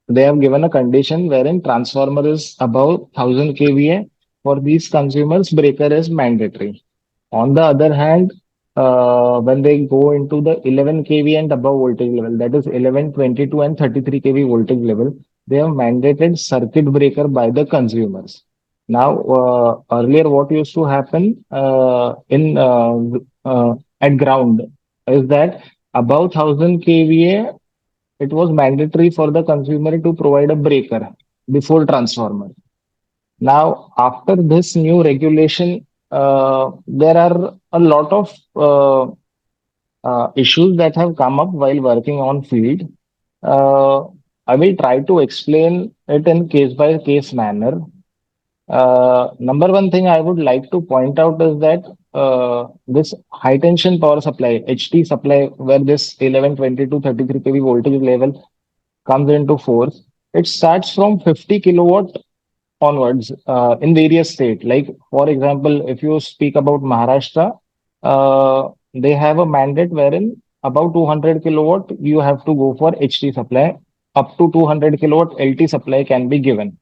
they have given a condition wherein transformer is above 1000 kVA. For these consumers, breaker is mandatory. On the other hand, when they go into the 11 kV and above voltage level, that is 11, 22, and 33 kV voltage level, they have mandated circuit breaker by the consumers. Now, earlier, what used to happen in at ground is that above 1000 kVA, it was mandatory for the consumer to provide a breaker before transformer. Now, after this new regulation, there are a lot of issues that have come up while working on field. Uh, I will try to explain it in case by case manner. Number one thing I would like to point out is that this high tension power supply, HT supply, where this 11, 22, 33 kV voltage level comes into force, it starts from 50 kilowatt onwards in various states. Like, for example, if you speak about Maharashtra, they have a mandate wherein above 200 kilowatt, you have to go for HT supply. Up to 200 kilowatt, LT supply can be given.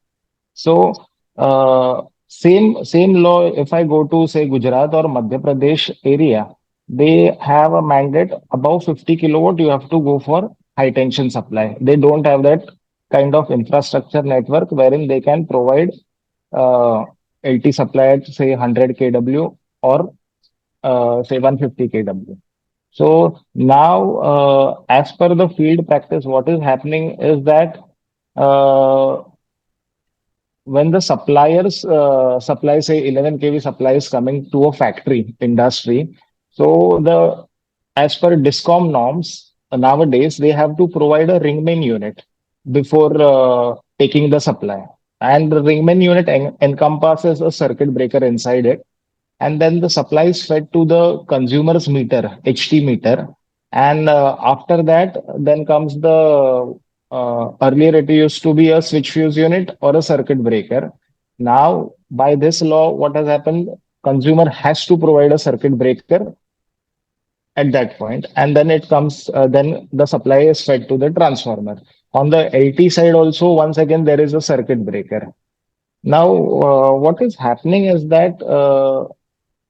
So same law. If I go to say Gujarat or Madhya Pradesh area, they have a mandate above 50 kilowatt. You have to go for high tension supply. They don't have that kind of infrastructure network wherein they can provide LT supply at say 100 kW or say 150 kW. So now, as per the field practice, what is happening is that uh, when the suppliers supply say 11 kV supply is coming to a factory industry, so the as per discom norms, nowadays they have to provide a ring main unit before taking the supply, and the ring main unit encompasses a circuit breaker inside it, and then the supply is fed to the consumer's meter, HT meter. And after that, then comes the earlier it used to be a switch fuse unit or a circuit breaker. Now, by this law, what has happened? Consumer has to provide a circuit breaker at that point, and then it comes, then the supply is fed to the transformer. On the LT side, also, once again, there is a circuit breaker. Now, what is happening is that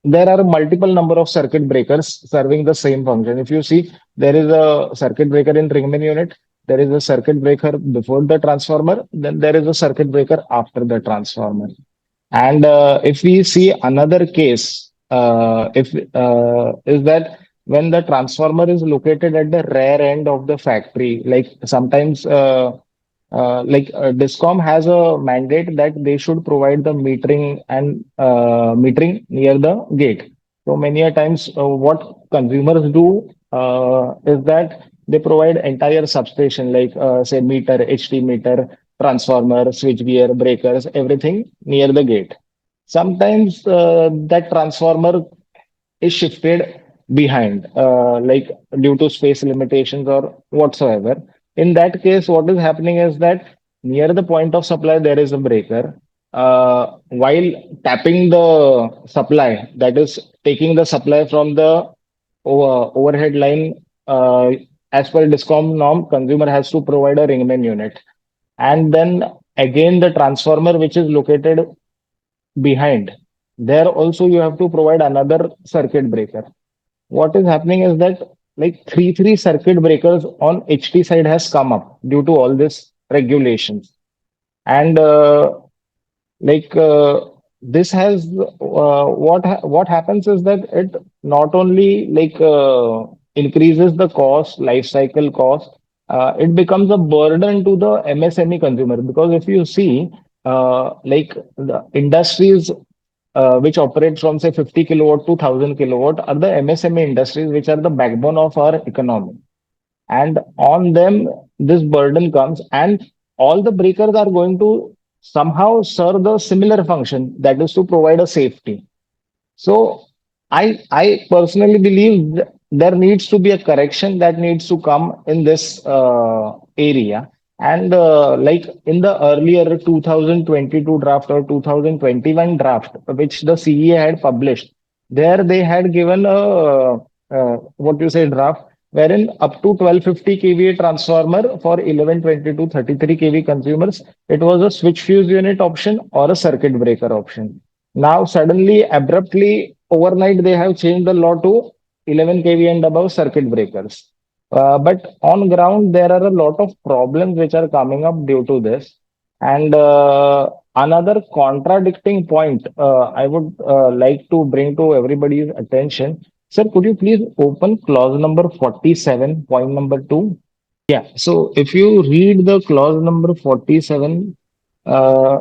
there are multiple number of circuit breakers serving the same function. If you see, there is a circuit breaker in ringman unit, there is a circuit breaker before the transformer, then there is a circuit breaker after the transformer. And if we see another case, if is that when the transformer is located at the rear end of the factory, like sometimes Discom has a mandate that they should provide the metering and metering near the gate. So many a times, what consumers do is that they provide entire substation, like say meter, HT meter, transformer, switchgear, breakers, everything near the gate. Sometimes that transformer is shifted behind, like due to space limitations or whatsoever. In that case, what is happening is that near the point of supply, there is a breaker. While tapping the supply, that is taking the supply from the overhead line, as per Discom norm, consumer has to provide a ringman unit. And then again, the transformer, which is located behind, there also you have to provide another circuit breaker. What is happening is that like three circuit breakers on HT side has come up due to all this regulations. And like this has what happens is that it not only like increases the cost, life cycle cost, it becomes a burden to the MSME consumer, because if you see like the industries which operate from say 50 kilowatt to 1000 kilowatt are the MSME industries, which are the backbone of our economy. And on them, this burden comes, and all the breakers are going to somehow serve the similar function, that is to provide a safety. So I personally believe there needs to be a correction that needs to come in this area. And like in the earlier 2022 draft or 2021 draft, which the CEA had published, there they had given a what you say draft wherein up to 1250 kVA transformer for 1120 to 33 kV consumers, it was a switch fuse unit option or a circuit breaker option. Now, suddenly, abruptly, overnight, they have changed the law to 11 kV and above circuit breakers. But on ground, there are a lot of problems which are coming up due to this. And another contradicting point I would like to bring to everybody's attention. Sir, could you please open clause number 47, point number 2? Yeah, so if you read the clause number 47, uh,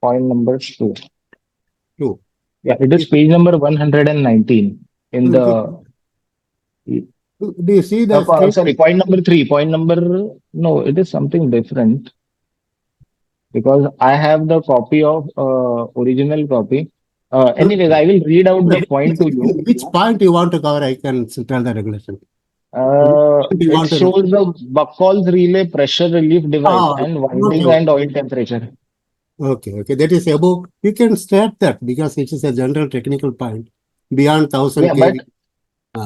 point number 2. Two. Yeah, it is page number 119 in Do the. do you see the screen? Sorry, point number 3. Point number. No, it is something different, because I have the copy of original copy. Anyways, I will read out the point to you. Which point you want to cover? I can tell the regulation. You It want to know? shows the Buckles relay pressure relief device Ah, and winding okay. and oil temperature. Okay. That is above. You can start that because it is a general technical point. Beyond 1000 Yeah, but kV.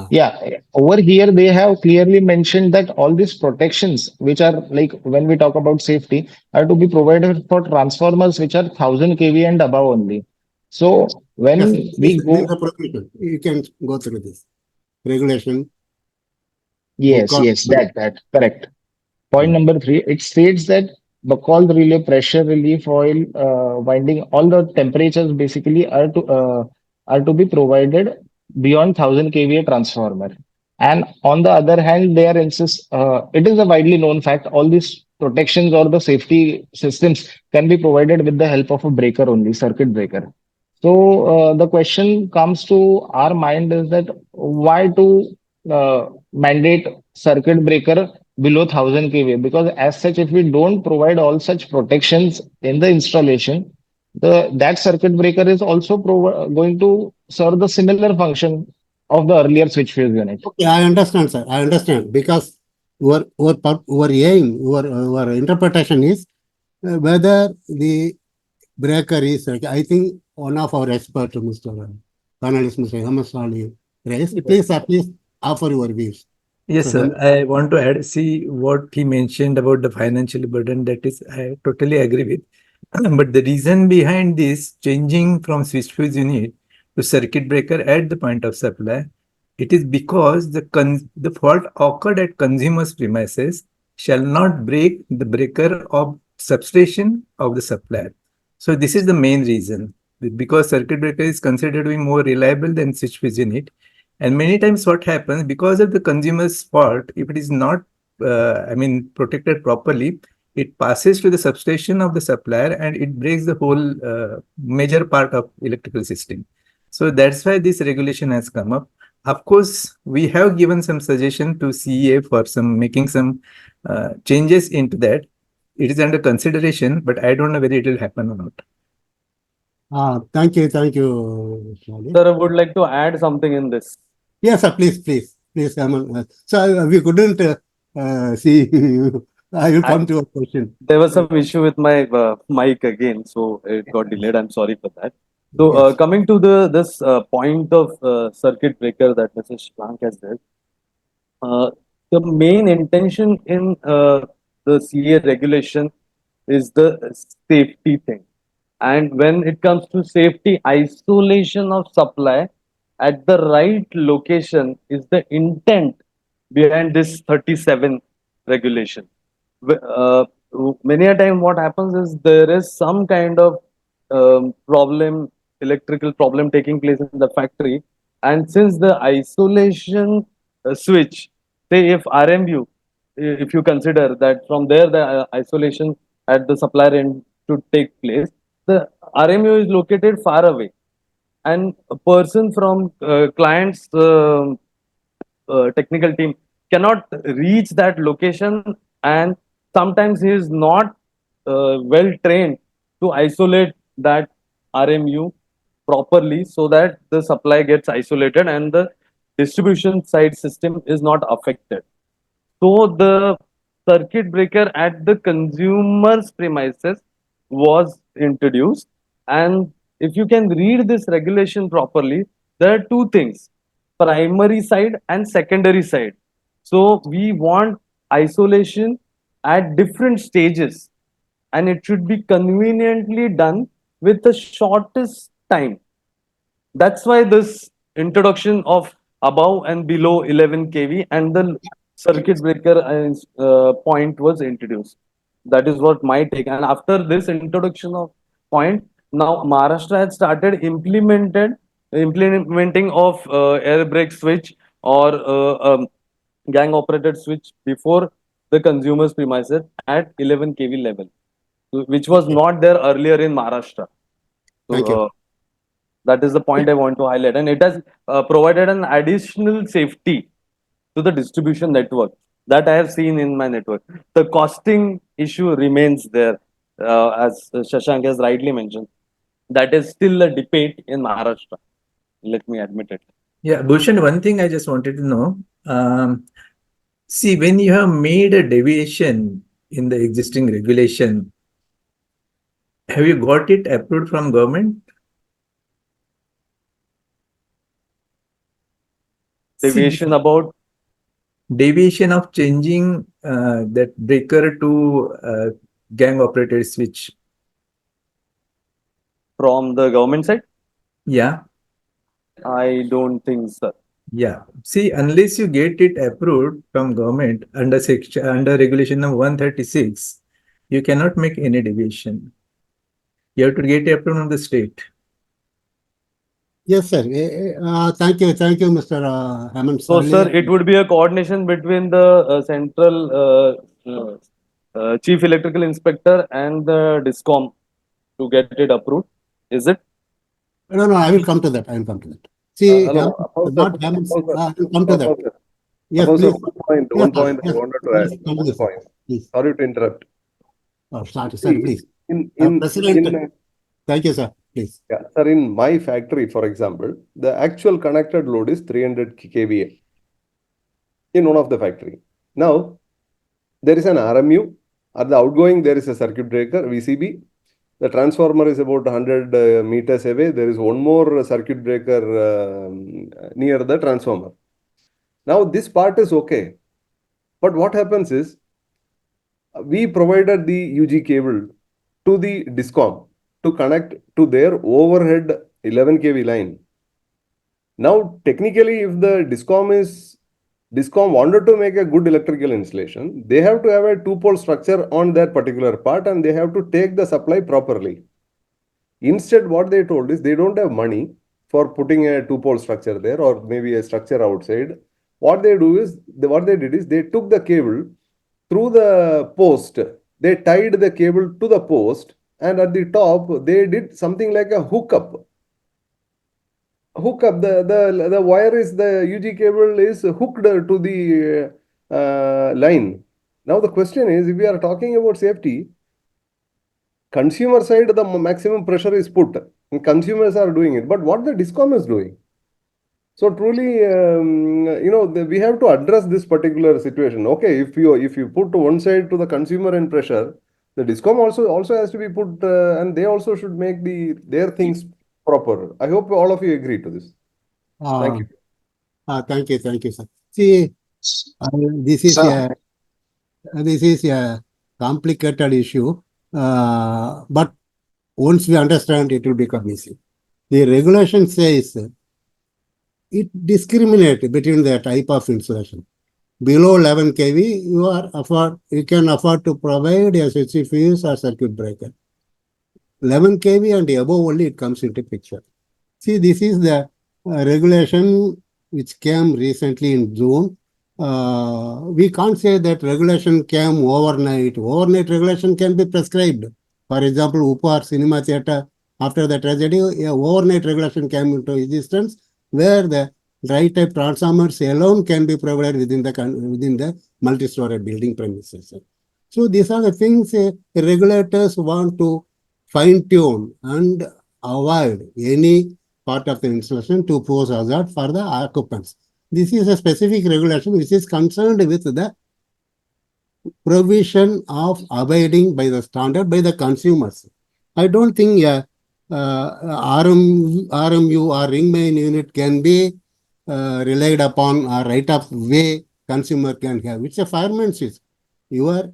Yeah, over here they have clearly mentioned that all these protections, which are like when we talk about safety, are to be provided for transformers which are 1000 kV and above only. So Yes, when we this is go, the provision. You can go through this regulation book yes, or yes, that correct. Point number three, it states that Bacall relay, pressure relief oil, winding, all the temperatures basically are to be provided beyond 1000 kVA transformer. And on the other hand, they are insist. It is a widely known fact. All these protections or the safety systems can be provided with the help of a breaker only, circuit breaker. So the question comes to our mind is that why to mandate circuit breaker below 1000 kVA? Because as such, if we don't provide all such protections in the installation, the that circuit breaker is also going to serve the similar function of the earlier switch fuse unit. okay, I understand, sir. I understand because our aim, our interpretation is whether the breaker is. I think one of our experts, Mr. Panelist, Mr. Hamasali, raised. Please at least offer your views. Yes, So, sir. I want to add, see what he mentioned about the financial burden. That is, I totally agree with. But the reason behind this changing from switch fuse unit to circuit breaker at the point of supply, it is because the fault occurred at consumer's premises shall not break the breaker of substation of the supplier. So this is the main reason, because circuit breaker is considered to be more reliable than switch fuse unit. And many times what happens because of the consumer's fault, if it is not, protected properly, it passes to the substation of the supplier and it breaks the whole major part of electrical system. So that's why this regulation has come up. Of course, we have given some suggestion to CEA for some making some changes into that. It is under consideration, but I don't know whether it will happen or not. thank you, Shali. Sir, I would like to add something in this. Yes, sir, please. So we couldn't see you. I will come to a question. There was some issue with my mic again, so it got delayed. I'm sorry for that. So Yes. coming to this point of circuit breaker that Mr. Shlank has said, the main intention in the CA regulation is the safety thing. And when it comes to safety, isolation of supply at the right location is the intent behind this 37 regulation. Many a time what happens is there is some kind of problem, electrical problem taking place in the factory. And since the isolation switch, say if RMU, if you consider that from there the isolation at the supplier end should take place, the RMU is located far away, and a person from client's technical team cannot reach that location, and sometimes he is not well trained to isolate that RMU properly so that the supply gets isolated and the distribution side system is not affected. So the circuit breaker at the consumer's premises was introduced. And if you can read this regulation properly, there are two things: primary side and secondary side. So we want isolation at different stages, and it should be conveniently done with the shortest time. That's why this introduction of above and below 11 kV and the circuit breaker point was introduced. That is what my take. And after this introduction of point, now Maharashtra had started implementing of air brake switch or gang operated switch before the consumer's premises at 11 kV level, which was Okay. not there earlier in Maharashtra. So Thank you. that is the point I want to highlight. And it has provided an additional safety to the distribution network that I have seen in my network. The costing issue remains there, as Shashank has rightly mentioned. That is still a debate in Maharashtra. Let me admit it. Yeah, Bhushan, one thing I just wanted to know. See, when you have made a deviation in the existing regulation, have you got it approved from government? deviation about deviation of changing that breaker to gang operated switch. from the government side? Yeah. I don't think so. Yeah. See, unless you get it approved from government under section under regulation number 136, you cannot make any deviation. You have to get it approved from the state. Yes, sir. Thank you, Mr. Hemant. So, sir, it would be a coordination between the central chief electrical inspector and the DISCOM to get it approved. Is it? No, I will come to that. See, Hello, not Hemant. I will come to that. Above, sir. Yes, Above, sir, please. one point I Yes, wanted to please, add. continue, One sir. point. Please. Sorry to interrupt. Oh, sorry, See, sir, please. in President, thank you, sir. Please. yeah, sir, in my factory, for example, the actual connected load is 300 kVA in one of the factory. Now, there is an RMU. At the outgoing, there is a circuit breaker, VCB. The transformer is about 100 meters away. There is one more circuit breaker near the transformer. Now, this part is okay. But what happens is, we provided the UG cable to the DISCOM to connect to their overhead 11 kV line. Now, technically, if the DISCOM wanted to make a good electrical installation, they have to have a two-pole structure on that particular part and they have to take the supply properly. Instead, what they told is they don't have money for putting a two-pole structure there or maybe a structure outside. What they did is they took the cable through the post. They tied the cable to the post and at the top they did something like a hookup. The wire is the UG cable is hooked to the line. Now the question is, if we are talking about safety, consumer side the maximum pressure is put and consumers are doing it, but what the DISCOM is doing. So truly, we have to address this particular situation. Okay, if you put one side to the consumer and pressure, the DISCOM also has to be put, and they also should make their things proper. I hope all of you agree to this. Thank you. Thank you, sir. See, this is a complicated issue, but once we understand, it will become easy. The regulation says it discriminates between the type of insulation. Below 11 kV, you can afford to provide a switch fuse or circuit breaker. 11 kV and above only it comes into picture. See, this is the regulation which came recently in June. We can't say that regulation came overnight. Overnight regulation can be prescribed. For example, Upar Cinema Theatre, after the tragedy, overnight regulation came into existence where the right type transformers alone can be provided within the multi-story building premises. So these are the things regulators want to fine-tune and avoid any part of the installation to pose hazard for the occupants. This is a specific regulation which is concerned with the provision of abiding by the standard by the consumers. I don't think RMU or ring main unit can be relied upon or right of way consumer can have. It's a fireman switch. Your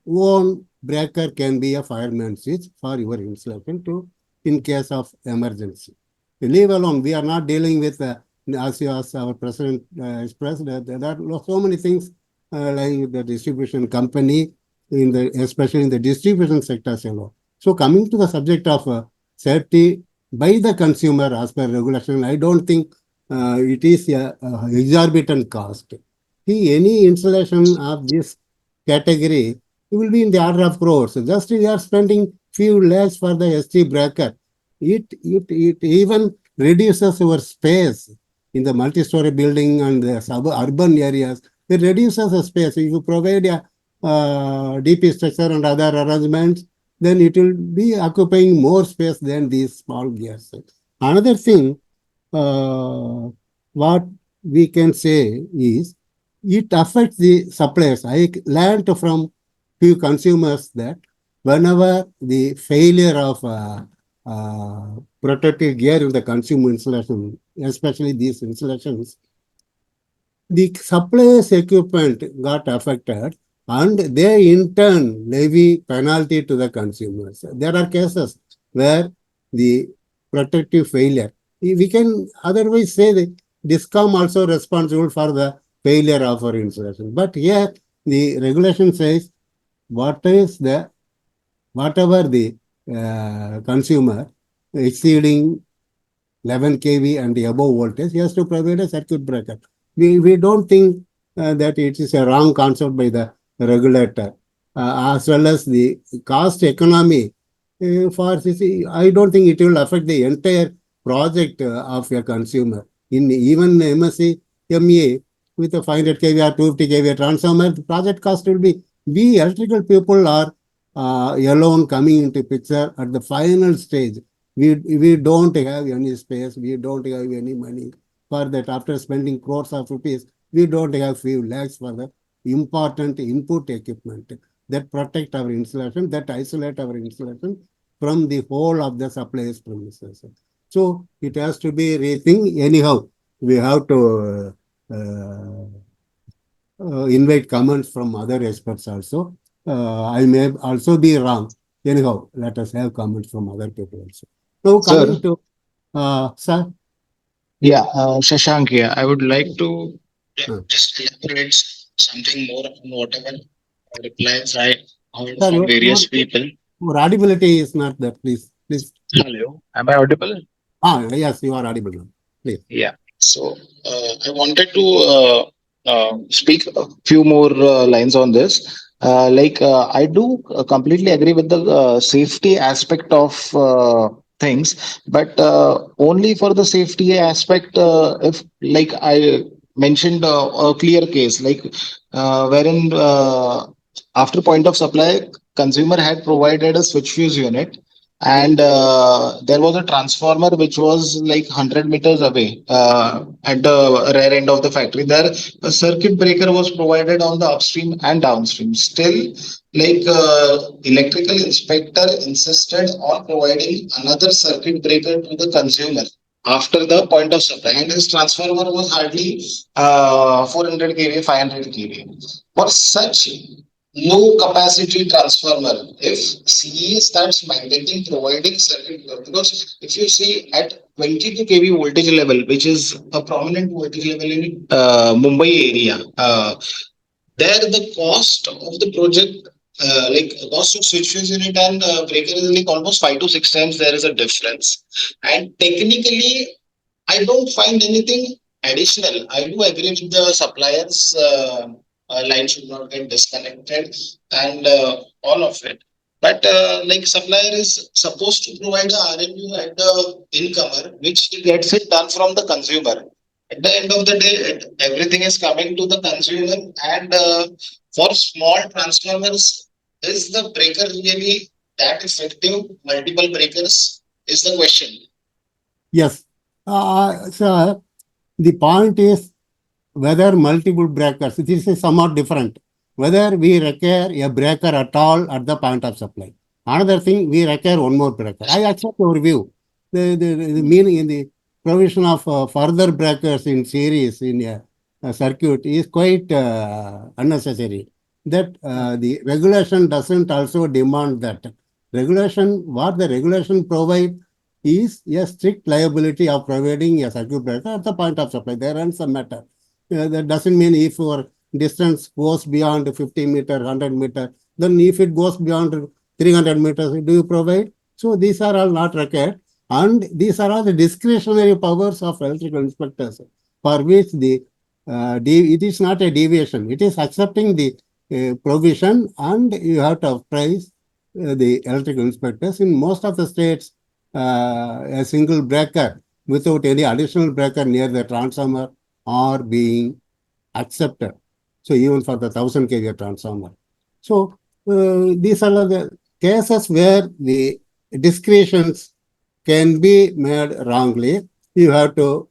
own breaker can be a fireman switch for your installation in case of emergency. Leave alone. We are not dealing with, as our president expressed, there are so many things like the distribution company, especially in the distribution sector. So coming to the subject of safety by the consumer as per regulation, I don't think it is a exorbitant cost. See, any installation of this category, it will be in the order of crores. Just we are spending few lakhs for the ST breaker. It even reduces our space in the multi-story building and the suburban areas. It reduces the space. If you provide a DP structure and other arrangements, then it will be occupying more space than these small gears. Another thing, what we can say is, it affects the suppliers. I learned from few consumers that whenever the failure of protective gear in the consumer installation, especially these installations, the supplier's equipment got affected and they in turn levy penalty to the consumers. There are cases where the protective failure, we can otherwise say that DISCOM also responsible for the failure of our installation. But here the regulation says whatever the consumer exceeding 11 kV and above voltage, he has to provide a circuit breaker. We don't think that it is a wrong concept by the regulator, as well as the cost economy for CC. I don't think it will affect the entire project of a consumer. In even MSc, MEA with a 500 kV or 250 kV transformer, the project cost will be. We electrical people are alone coming into picture at the final stage. We don't have any space, we don't have any money for that. After spending crores of rupees, we don't have few lakhs for the important input equipment that protect our installation, that isolate our installation from the whole of the supplier's premises. So it has to be rethink. Anyhow, we have to invite comments from other experts also. I may also be wrong. Anyhow, let us have comments from other people also. Now coming Sir. to sir. Yeah, Shashank here. I would like to Uh, just elaborate something more on whatever replies I heard Sir, from various people. your audibility is not there. Please. Hello, am I audible? Yes, you are audible now. Please. Yeah. So I wanted to speak a few more lines on this. I do completely agree with the safety aspect of things, but only for the safety aspect. If like I mentioned a clear case, wherein after point of supply, consumer had provided a switch fuse unit, and there was a transformer which was like 100 meters away at the rear end of the factory. There a circuit breaker was provided on the upstream and downstream. Still, electrical inspector insisted on providing another circuit breaker to the consumer after the point of supply, and his transformer was hardly 400 kV, 500 kV. For such low capacity transformer, if CE starts mandating providing circuit breaker, because if you see at 22 kV voltage level, which is a prominent voltage level in Mumbai area, there the cost of the project, cost of switch fuse unit and breaker is like almost 5 to 6 times. There is a difference, and technically I don't find anything additional. I do agree with the suppliers. Line should not get disconnected and all of it. But supplier is supposed to provide a RMU at the incomer, which he gets it done from the consumer. At the end of the day, everything is coming to the consumer. And for small transformers, is the breaker really that effective? Multiple breakers is the question. Yes. Sir, the point is whether multiple breakers, this is somewhat different. Whether we require a breaker at all at the point of supply. Another thing, we require one more breaker. I accept your view. The meaning in the provision of further breakers in series in a circuit is quite unnecessary. That the regulation doesn't also demand that. What the regulation provide is a strict liability of providing a circuit breaker at the point of supply. There runs a matter. That doesn't mean if your distance goes beyond 50 meter, 100 meter, then if it goes beyond 300 meters, do you provide? So these are all not required. And these are all the discretionary powers of electrical inspectors, for which it is not a deviation. It is accepting the provision, and you have to appraise the electrical inspectors. In most of the states, a single breaker without any additional breaker near the transformer are being accepted. So even for the 1000 kV transformer. So these are the cases where the discretions can be made wrongly. You have to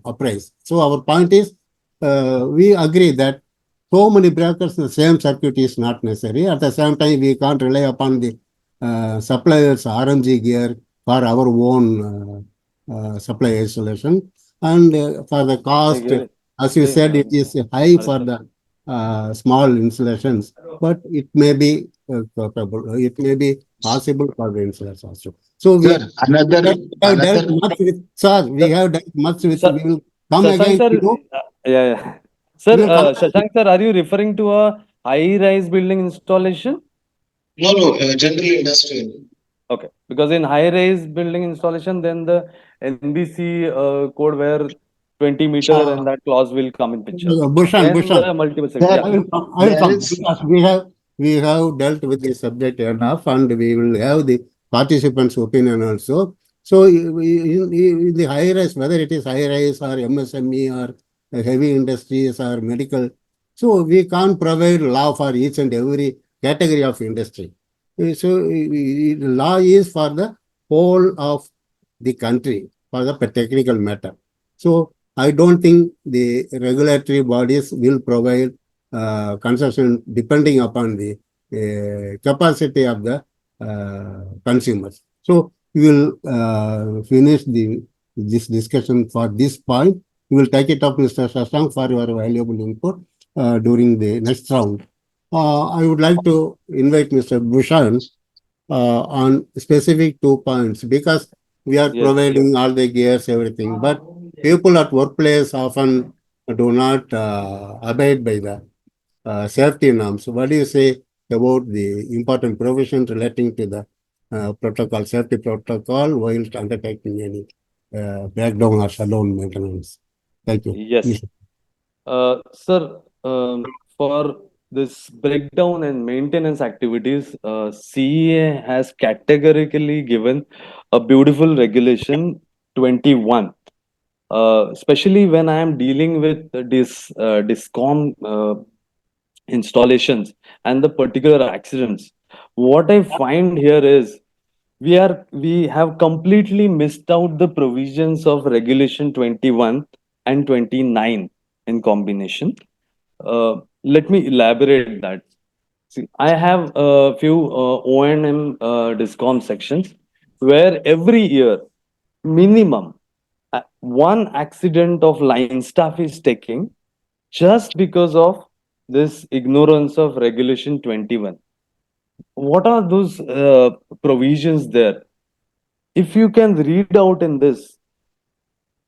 appraise. So our point is, we agree that so many breakers in the same circuit is not necessary. At the same time, we can't rely upon the suppliers RMG gear for our own supply isolation. And for the cost as you said, it is high for the small installations, but it may be capable. It may be possible for the installers also. So we Sir, have dealt much with, sir. We have dealt much with. We will come Shashank again sir, to you. yeah, yeah. Sir, We will come. Shashank sir, are you referring to a high-rise building installation? no, general industrial. Okay, because in high-rise building installation, then the NBC code where 20 meter and that clause will come in picture. Then Bhushan. the multiple sector. Sir, I Yeah. will come. I will there come is because we have dealt with the subject enough, and we will have the participants' opinion also. So, in the high rise, whether it is high rise or MSME or heavy industries or medical, so we can't provide law for each and every category of industry. So, law is for the whole of the country for the technical matter. So, I don't think the regulatory bodies will provide concession depending upon the capacity of the consumers. So we will finish this discussion for this point. We will take it up, Mr. Shashank, for your valuable input during the next round. I would like to invite Mr. Bhushan on specific 2 points because we are Yes. providing all the gears, everything, but people at workplace often do not abide by the safety norms. What do you say about the important provisions relating to the protocol, safety protocol, while undertaking any breakdown or shutdown maintenance? Thank you. Yes. Sir, for this breakdown and maintenance activities, CEA has categorically given a beautiful regulation 21. Especially when I am dealing with this discom installations and the particular accidents, what I find here is we have completely missed out the provisions of regulation 21 and 29 in combination. Let me elaborate that. See, I have a few O&M discom sections where every year minimum one accident of line staff is taking just because of this ignorance of regulation 21. What are those provisions there? If you can read out in this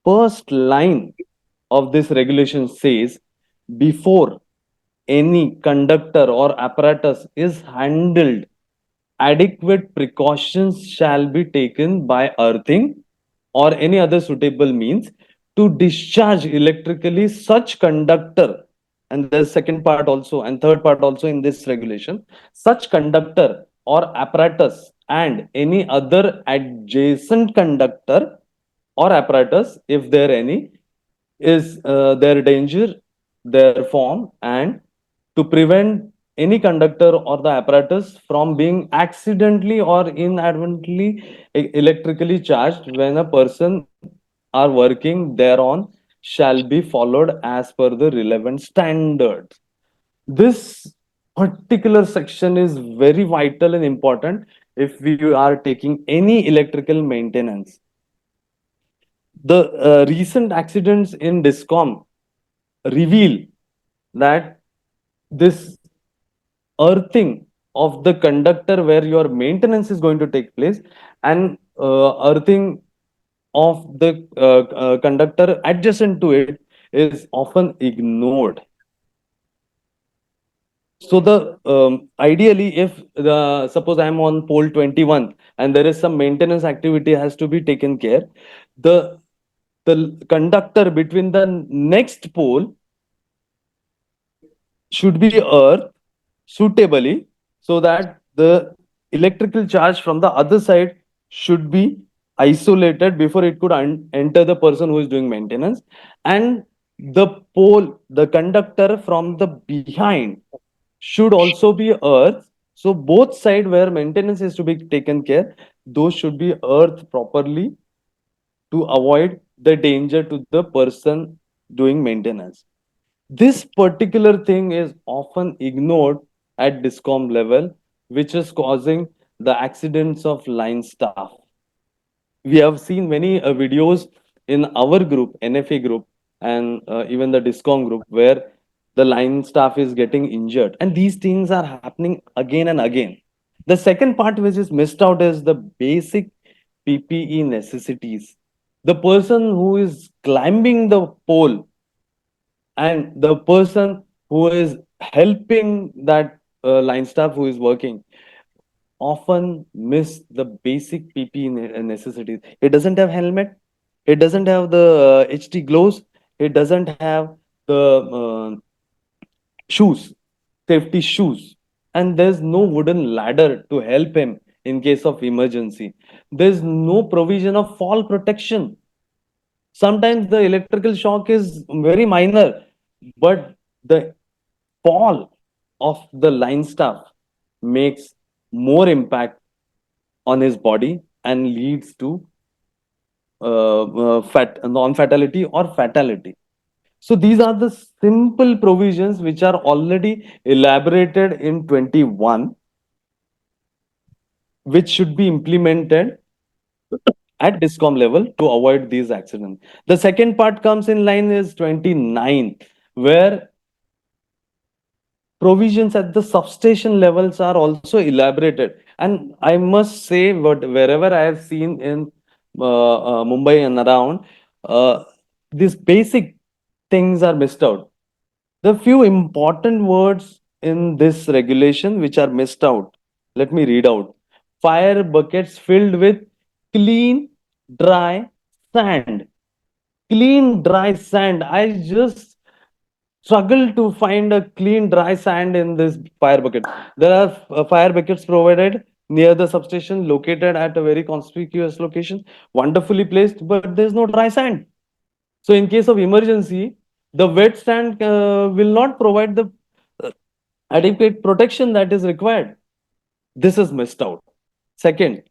first line of this regulation says, before any conductor or apparatus is handled, adequate precautions shall be taken by earthing or any other suitable means to discharge electrically such conductor. And there's second part also and third part also in this regulation. Such conductor or apparatus and any other adjacent conductor or apparatus, if there any, is their danger, their form, and to prevent any conductor or the apparatus from being accidentally or inadvertently electrically charged when a person are working thereon shall be followed as per the relevant standards. This particular section is very vital and important if we are taking any electrical maintenance. The recent accidents in discom reveal that this earthing of the conductor where your maintenance is going to take place and earthing of the conductor adjacent to it is often ignored. So the ideally, if the suppose I'm on pole 21 and there is some maintenance activity has to be taken care, the the conductor between the next pole should be earthed suitably so that the electrical charge from the other side should be isolated before it could enter the person who is doing maintenance, and the pole, the conductor from the behind should also be earthed, so both side where maintenance is to be taken care, those should be earthed properly to avoid the danger to the person doing maintenance. This particular thing is often ignored at discom level, which is causing the accidents of line staff. We have seen many videos in our group, NFA group, and even the discom group where the line staff is getting injured, and these things are happening again and again. The second part which is missed out is the basic ppe necessities. The person who is climbing the pole and the person who is helping that line staff who is working often miss the basic ppe necessities. It doesn't have helmet, it doesn't have the ht gloves, it doesn't have the shoes, safety shoes, and there's no wooden ladder to help him in case of emergency. There's no provision of fall protection. Sometimes the electrical shock is very minor, but the fall of the line staff makes more impact on his body and leads to non-fatality or fatality. So these are the simple provisions which are already elaborated in 21, which should be implemented at discom level to avoid these accidents. The second part comes in line is 29, where provisions at the substation levels are also elaborated. And I must say, wherever I have seen in Mumbai and around, these basic things are missed out. The few important words in this regulation which are missed out. Let me read out. Fire buckets filled with clean, dry sand. Clean, dry sand. I just struggle to find a clean, dry sand in this fire bucket. There are fire buckets provided near the substation, located at a very conspicuous location, wonderfully placed, but there's no dry sand. So, in case of emergency, the wet sand will not provide the uh, adequate protection that is required. This is missed out. Second,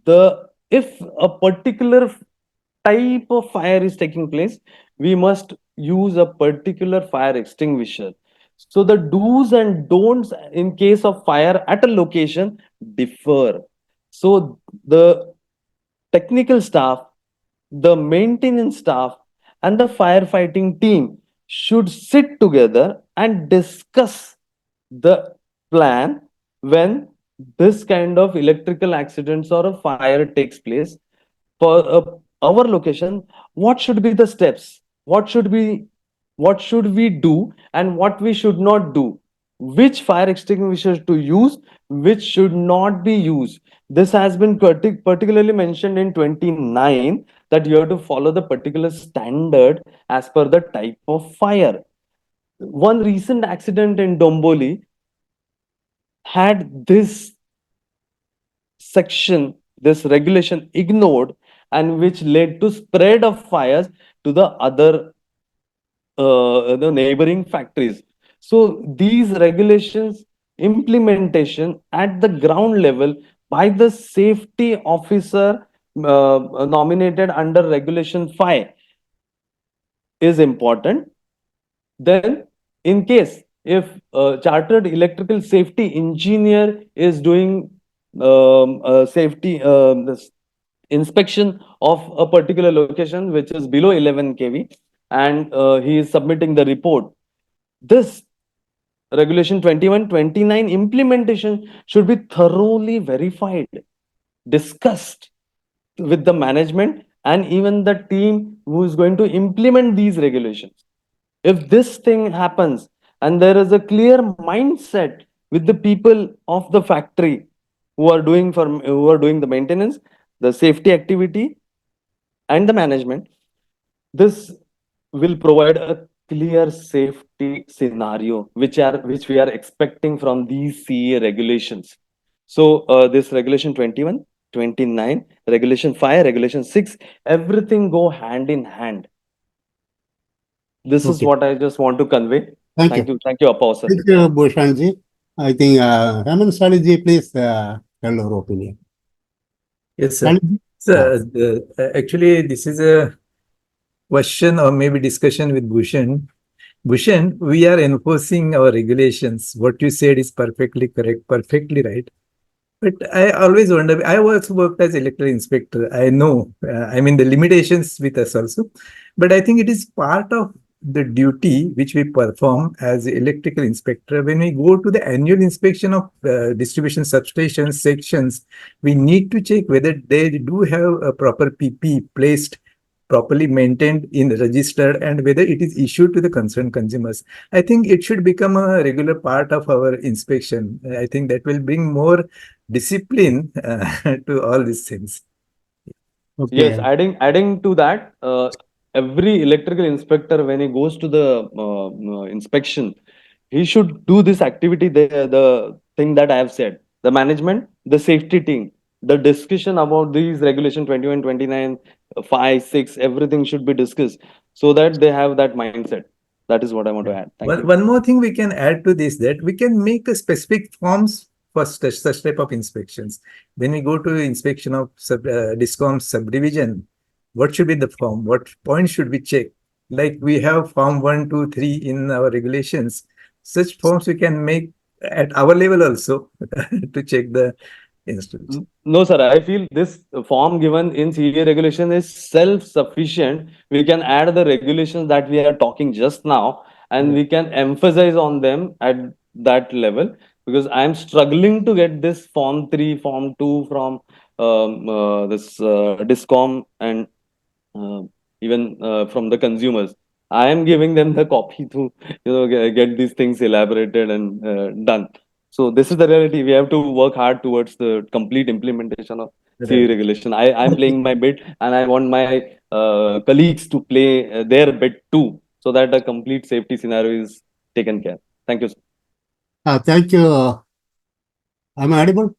the if a particular type of fire is taking place, we must use a particular fire extinguisher. So the do's and don'ts in case of fire at a location differ. So the technical staff, the maintenance staff, and the firefighting team should sit together and discuss the plan when this kind of electrical accidents or a fire takes place for our location. What should be the steps, what should we do and what we should not do, which fire extinguishers to use, which should not be used. This has been particularly mentioned in 29, that you have to follow the particular standard as per the type of fire. One recent accident in Domboli had this section, this regulation ignored, and which led to spread of fires to the other the neighboring factories. So these regulations implementation at the ground level by the safety officer nominated under regulation 5 is important. Then, in case if a chartered electrical safety engineer is doing safety this inspection of a particular location which is below 11 kV, and he is submitting the report, this regulation 21, 29 implementation should be thoroughly verified, discussed with the management and even the team who is going to implement these regulations. If this thing happens and there is a clear mindset with the people of the factory who are doing the maintenance, the safety activity, and the management, this will provide a clear safety scenario which we are expecting from these CEA regulations. So this regulation 21, 29, regulation 5, regulation 6, everything go hand in hand. This is Okay. what I just want to convey. Thank Thank you. you. Thank you, Appa, sir. Thank you, Bhushanji. I think Raman Saliji, please tell your opinion. Yes, sir. Saliji? So, actually, this is a question or maybe discussion with Bhushan. Bhushan, we are enforcing our regulations. What you said is perfectly correct, perfectly right. But I always wonder, I also worked as electrical inspector. I know, I mean, the limitations with us also. But I think it is part of the duty which we perform as electrical inspector. When we go to the annual inspection of distribution substations, sections, we need to check whether they do have a proper PP placed, properly maintained in registered, and whether it is issued to the concerned consumers. I think it should become a regular part of our inspection. I think that will bring more discipline to all these things. Yes, Okay. adding to that, every electrical inspector when he goes to the inspection, he should do this activity. The thing that I have said, the management, the safety team, the discussion about these regulation 21, 29, 5, 6, everything should be discussed so that they have that mindset. That is what I want to add. Thank you. One more thing we can add to this, that we can make a specific forms for such type of inspections. When we go to inspection of discom subdivision, what should be the form? What points should we check? Like we have form 1, 2, 3 in our regulations. Such forms we can make at our level also to check the installation. No, sir. I feel this form given in CEA regulation is self-sufficient. We can add the regulations that we are talking just now, and we can emphasize on them at that level. Because I am struggling to get this form 3, form 2 from this discom and uh, even from the consumers. I am giving them the copy to get these things elaborated and done. So this is the reality. We have to work hard towards the complete implementation of CE Right. regulation. I'm playing my bit, and I want my colleagues to play their bit too, so that a complete safety scenario is taken care. Thank you, sir. Thank you. Am I audible?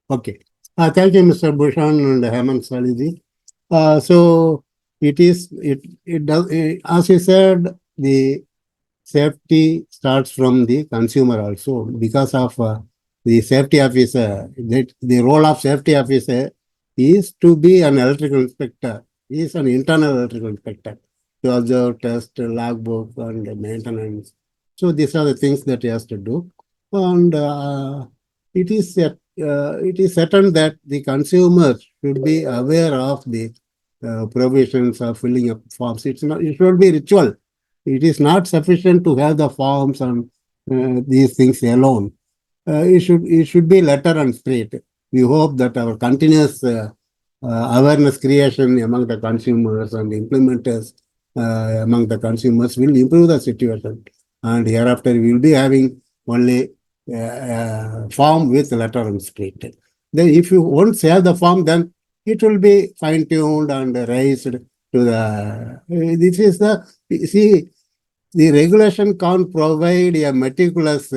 Okay. Thank you, Mr. Bhushan and Hemant Saliji. So it does, as you said, the safety starts from the consumer also, because of the safety officer. The role of safety officer is to be an electrical inspector. He is an internal electrical inspector to observe, test, logbook, and maintenance. So these are the things that he has to do. And it is certain that the consumer should be aware of the provisions of filling up forms. It should be ritual. It is not sufficient to have the forms and these things alone. It should be letter and spirit. We hope that our continuous awareness creation among the consumers and implementers among the consumers will improve the situation. And hereafter, we will be having only form with letter and spirit. Then, if you won't have the form, then it will be fine tuned and raised to the. This is the see. The regulation can't provide a meticulous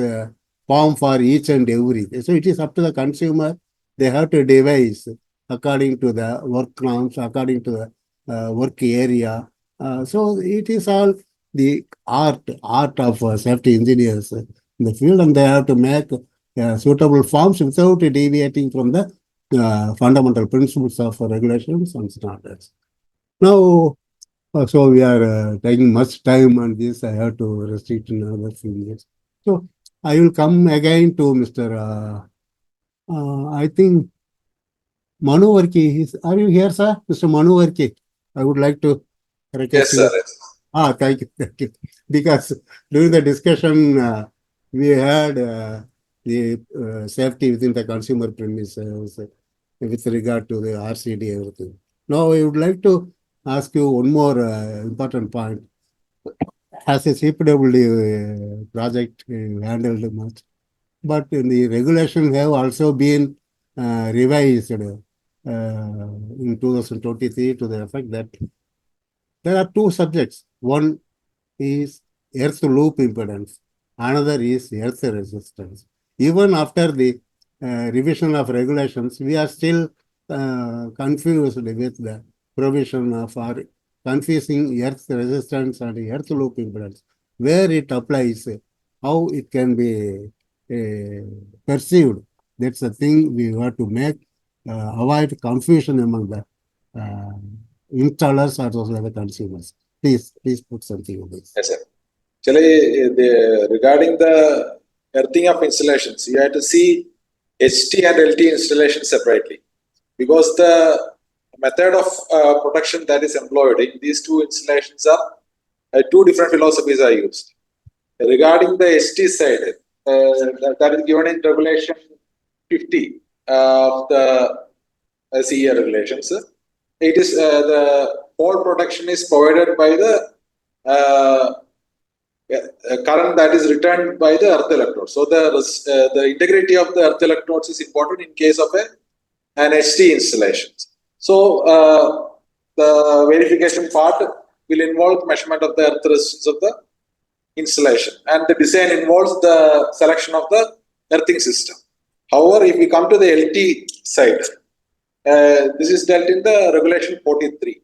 form for each and every. So it is up to the consumer. They have to devise according to the work norms, according to the work area. So it is all the art of safety engineers in the field, and they have to make suitable forms without deviating from the fundamental principles of regulations and standards. Now, so we are taking much time on this. I have to restrict in another few minutes. So I will come again to Mr. I think Manu Varki. Are you here, sir? Mr. Manu Varki. I would like to request Yes, sir. you. Thank you. Thank you. Because during the discussion, we had the safety within the consumer premises with regard to the RCD, everything. Now, I would like to ask you one more important point. As a CPW project handled much, but the regulations have also been revised in 2023 to the effect that there are two subjects. One is earth loop impedance, another is earth resistance. Even after the revision of regulations, we are still confused with the provision of our confusing earth resistance and earth loop impedance, where it applies, how it can be perceived. That's the thing we have to make, avoid confusion among the installers as well as the consumers. Please put something on this. Yes, sir. Actually, regarding the earthing of installations, you have to see HT and LT installation separately, because the method of protection that is employed in these two installations are two different philosophies are used. Regarding the HT side, that is given in regulation 50 of the CEA regulations. It is the whole protection is provided by the current that is returned by the earth electrode. So the integrity of the earth electrodes is important in case of an HT installation. So the verification part will involve measurement of the earth resistance of the installation, and the design involves the selection of the earthing system. However, if we come to the LT side, this is dealt in the regulation 43.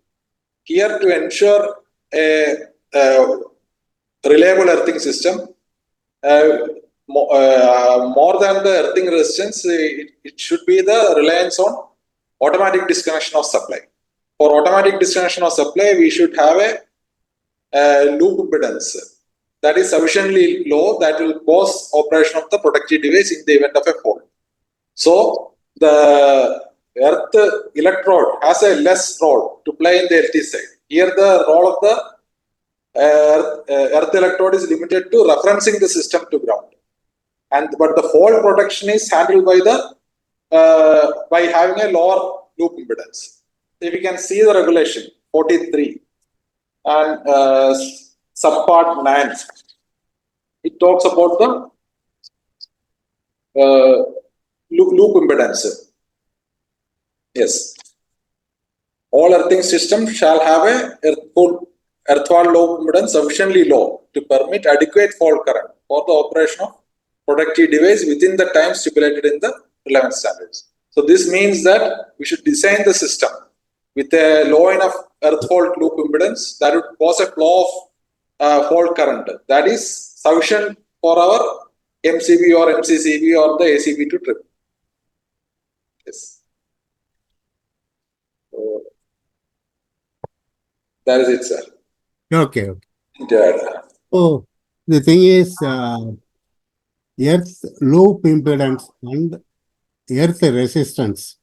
Here, to ensure a reliable earthing system, more than the earthing resistance, it should be the reliance on automatic disconnection of supply. For automatic disconnection of supply, we should have a loop impedance that is sufficiently low that will cause operation of the protective device in the event of a fault. So the earth electrode has a less role to play in the LT side. Here the role of the earth electrode is limited to referencing the system to ground, but the fault protection is handled by the by having a lower loop impedance. If you can see the regulation 43 and subpart 9, it talks about the loop impedance. Yes. All earthing systems shall have a earthward loop impedance sufficiently low to permit adequate fault current for the operation of protective device within the time stipulated in the relevant standards. So this means that we should design the system with a low enough earth fault loop impedance that would cause a flow of fault current that is sufficient for our MCB or MCCB or the ACB to trip. Yes. So that is it, sir. Okay. Yeah. So the thing is, earth loop impedance and earth resistance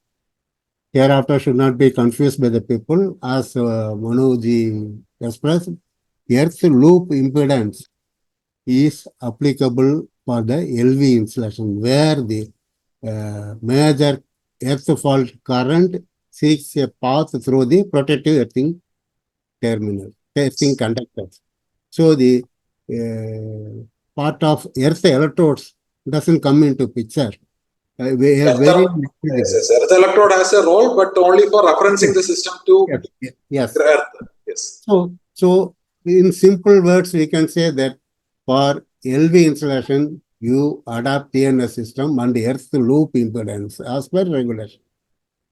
hereafter should not be confused by the people. As Manoji expressed, earth loop impedance is applicable for the LV installation, where the major earth fault current seeks a path through the protective earthing terminal, earthing conductors. So the part of earth electrodes doesn't come into picture. Very yes. Earth electrode has a role, but only for referencing the system to earth. Yes. So in simple words, we can say that for LV installation, you adapt TNS system and earth loop impedance as per regulation.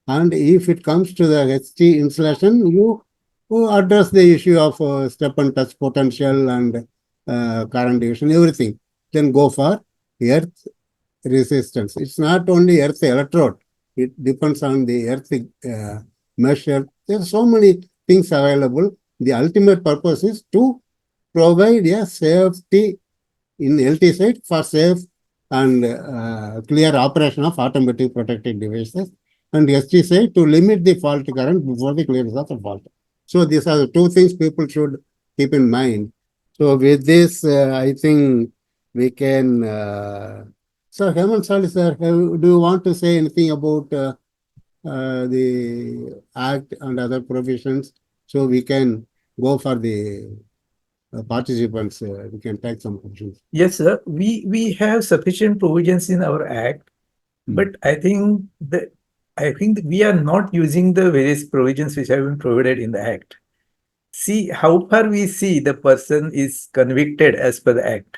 And if it comes to the HT installation, you address the issue of step and touch potential and current division, everything. Then go for earth resistance. It's not only earth electrode. It depends on the earth measure. There are so many things available. The ultimate purpose is to provide a safety in LT side for safe and clear operation of automatic protected devices, and ST side to limit the fault current before the clearance of the fault. So these are the two things people should keep in mind. So with this, I think we can. Sir, Hemant Sali, sir, do you want to say anything about the Act and other provisions? So we can go for the participants. We can take some questions. Yes, sir. We have sufficient provisions in our Act, but I think that we are not using the various provisions which have been provided in the Act. See how far we see the person is convicted as per the Act.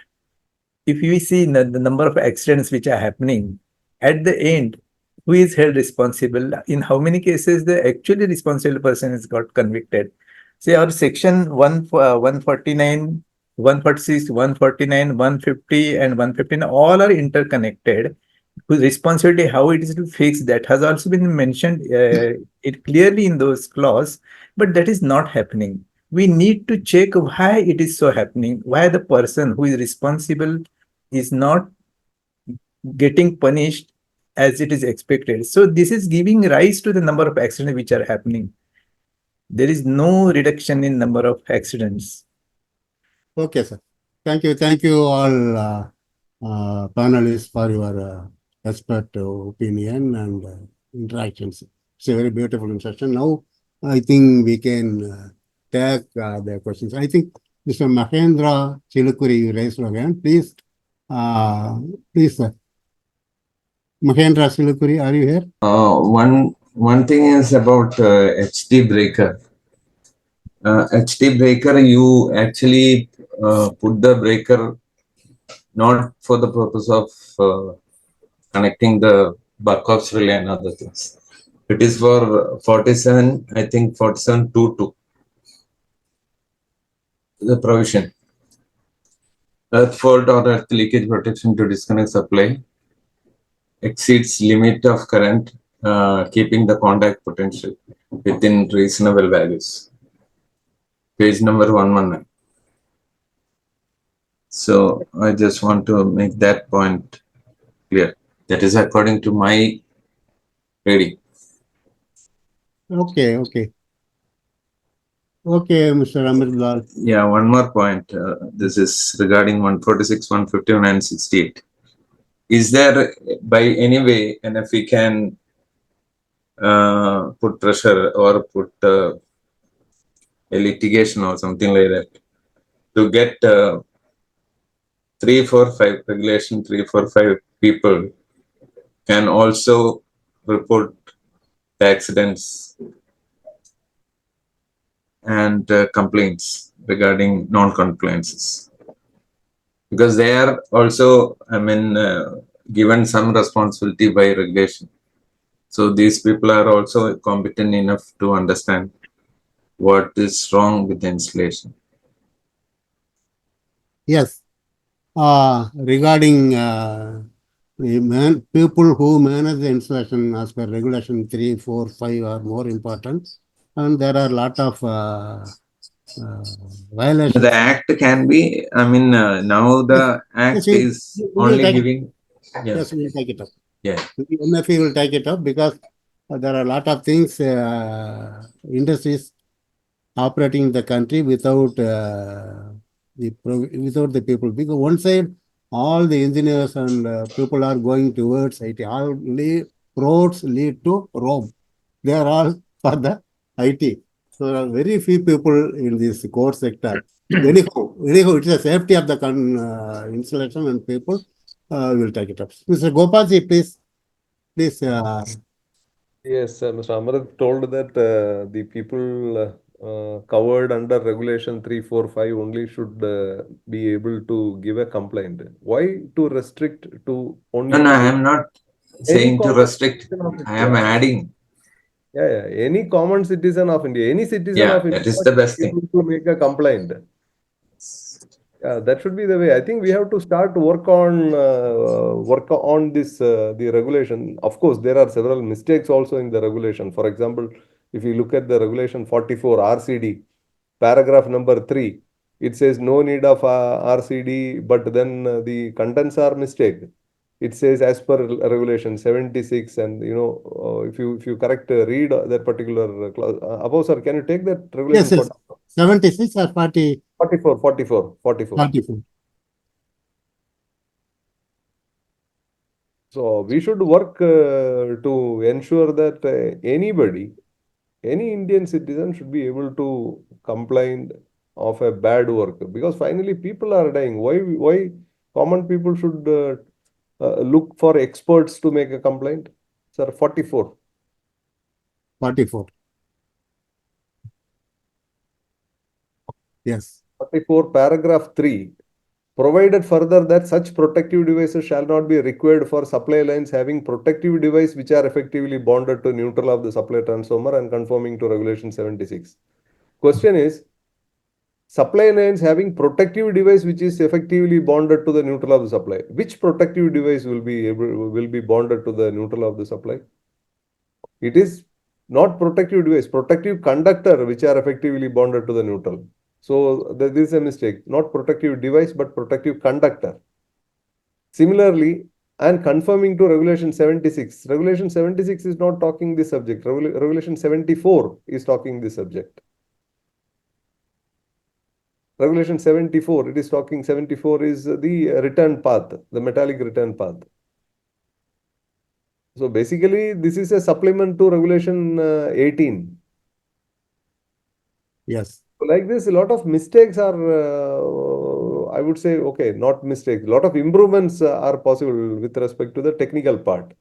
If we see the number of accidents which are happening, at the end, who is held responsible? In how many cases the actually responsible person is got convicted? Say our section 149, 146, 149, 150, and 159 all are interconnected. Whose responsibility, how it is to fix, that has also been mentioned it clearly in those clause, but that is not happening. We need to check why it is so happening, why the person who is responsible is not getting punished as it is expected. So this is giving rise to the number of accidents which are happening. There is no reduction in number of accidents. Okay, sir. Thank you. Thank you all panelists for your expert opinion and interactions. It's a very beautiful session. Now, I think we can take the questions. I think Mr. Mahendra Chilukuri, you raised your hand. Please, please, sir. Mahendra Chilukuri, are you here? One thing is about HD breaker. HD breaker, you actually put the breaker not for the purpose of connecting the buck-off relay and other things. It is for 47, I think 4722, the provision. Earth fault or earth leakage protection to disconnect supply exceeds limit of current, keeping the contact potential within reasonable values. Page number 119. So I just want to make that point clear. That is according to my reading. Okay, okay. Okay, Mr. Amritlal. Yeah, one more point. This is regarding 146, 151, and 68. Is there by any way, and if we can put pressure or put a litigation or something like that to get 345 regulation 345 people can also report the accidents and complaints regarding non-compliances, because they are also, I mean, given some responsibility by regulation. So these people are also competent enough to understand what is wrong with the installation. Yes. Regarding the people who manage the installation as per regulation 3, 4, 5 are more important, and there are a lot of violations. The act can be, I mean, now the act is only giving. Yeah. Yes, we will take it up. Yeah. MFE will take it up because there are a lot of things, industries operating in the country without without the people. Because one side, all the engineers and people are going towards IT. All roads lead to Rome. They are all for the IT. So there are very few people in this core sector. anyhow, it's a safety of the installation and people. Will take it up. Mr. Gopalji, please. Yes, Mr. Amrit told that the people covered under regulation 345 only should be able to give a complaint. Why to restrict to only? No, I am not saying to restrict. I am adding. Yeah, any common citizen of India, any citizen of India, that is the best thing to make a complaint. Yeah, that should be the way. I think we have to start work on this the regulation. Of course, there are several mistakes also in the regulation. For example, if you look at the regulation 44 RCD, paragraph number 3, it says no need of RCD, but then the contents are mistake. It says as per regulation 76, and if you correct read that particular clause. Above, sir, can you take that regulation? Yes. 76 or 40? 44. So we should work to ensure that any Indian citizen should be able to complain of a bad work, because finally people are dying. Why common people should look for experts to make a complaint? Sir, 44. 44. Yes. 44, paragraph 3. Provided further that such protective devices shall not be required for supply lines having protective device which are effectively bonded to neutral of the supply transformer and conforming to regulation 76. Question is, supply lines having protective device which is effectively bonded to the neutral of the supply. Which protective device will be bonded to the neutral of the supply? It is not protective device, protective conductor which are effectively bonded to the neutral. So this is a mistake. Not protective device, but protective conductor. Similarly, and conforming to Regulation 76. Regulation 76 is not talking this subject. Regulation 74 is talking this subject. Regulation 74, it is talking 74 is the return path, the metallic return path. So basically, this is a supplement to Regulation 18. Yes. Like this, a lot of mistakes are, I would say, okay, not mistakes, a lot of improvements are possible with respect to the technical part.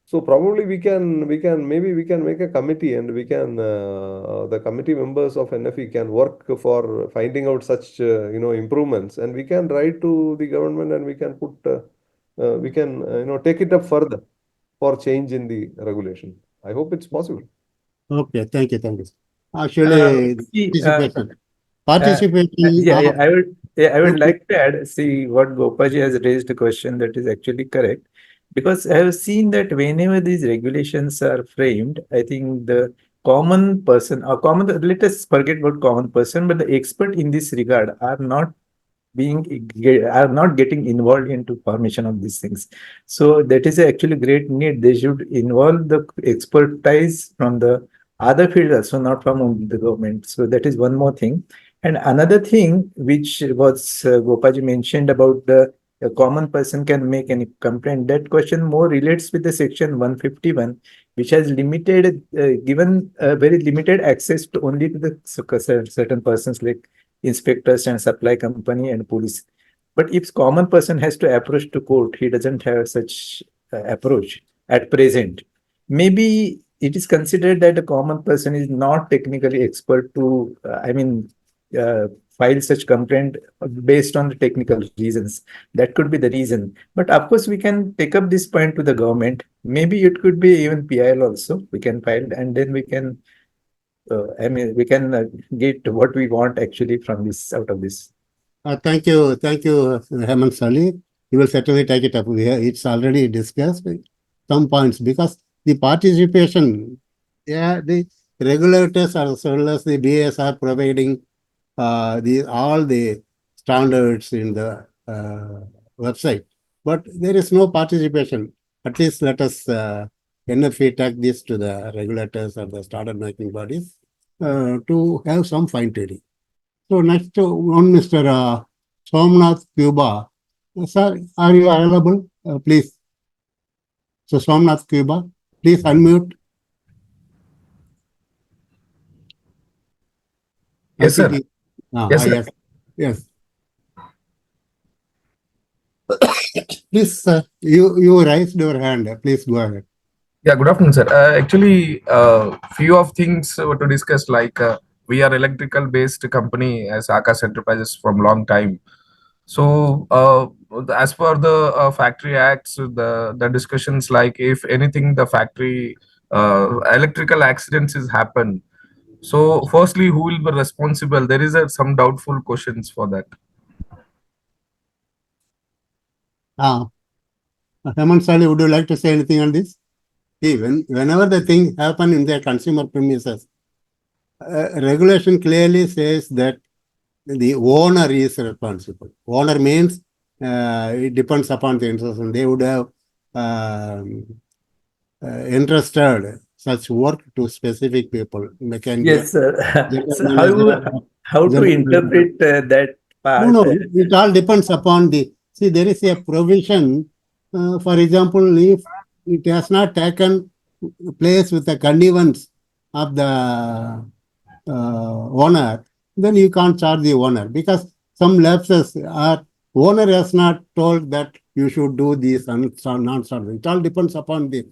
So probably maybe we can make a committee, and we can, the committee members of NFE can work for finding out such, improvements, and we can write to the government, and we can put, take it up further for change in the regulation. I hope it's possible. Okay, thank you, thank you. Actually, See, participation yeah, of, I would like to add, see what Gopaji has raised a question that is actually correct. Because I have seen that whenever these regulations are framed, I think the common person or let us forget about common person, but the expert in this regard are not are not getting involved into formation of these things. So that is actually great need. They should involve the expertise from the other field also, not from the government. So that is one more thing. And another thing which was Gopaji mentioned about a common person can make any complaint. That question more relates with the section 151, which has limited, given very limited access to only to the certain persons like inspectors and supply company and police. But if common person has to approach to court, he doesn't have such approach at present. Maybe it is considered that a common person is not technically expert to, file such complaint based on the technical reasons. That could be the reason. But of course, we can take up this point to the government. Maybe it could be even PIL also. We can file, and then we can we can get what we want actually from this, out of this. thank you, Hemant Sali. You will certainly take it up. It's already discussed some points because the participation, the regulators as well as the BS are providing all the standards in the website, but there is no participation. At least let us NFE take this to the regulators or the standard making bodies to have some fine tuning. So next one, Mr. Somnath Cuba. Sir, are you available? Please. So Somnath Cuba, please unmute. Yes, sir. Yes, sir. Yes. Please, you raised your hand. Please go ahead. Yeah, good afternoon, sir. Actually, few of things to discuss, like we are electrical based company as Akash Enterprises from long time. So as per the factory acts, the discussions, like if anything the factory electrical accidents is happen, so firstly who will be responsible? There is some doubtful questions for that. Hemant Sali, would you like to say anything on this? See, whenever the thing happen in the consumer premises, regulation clearly says that the owner is responsible. Owner means it depends upon the interest, and they would have entrusted such work to specific people. Yes, sir. So how to interpret that part? No, it all depends upon the. See, there is a provision. For example, if it has not taken place with the connivance of the owner, then you can't charge the owner because some lapses are owner has not told that you should do this and non-starting. It all depends upon the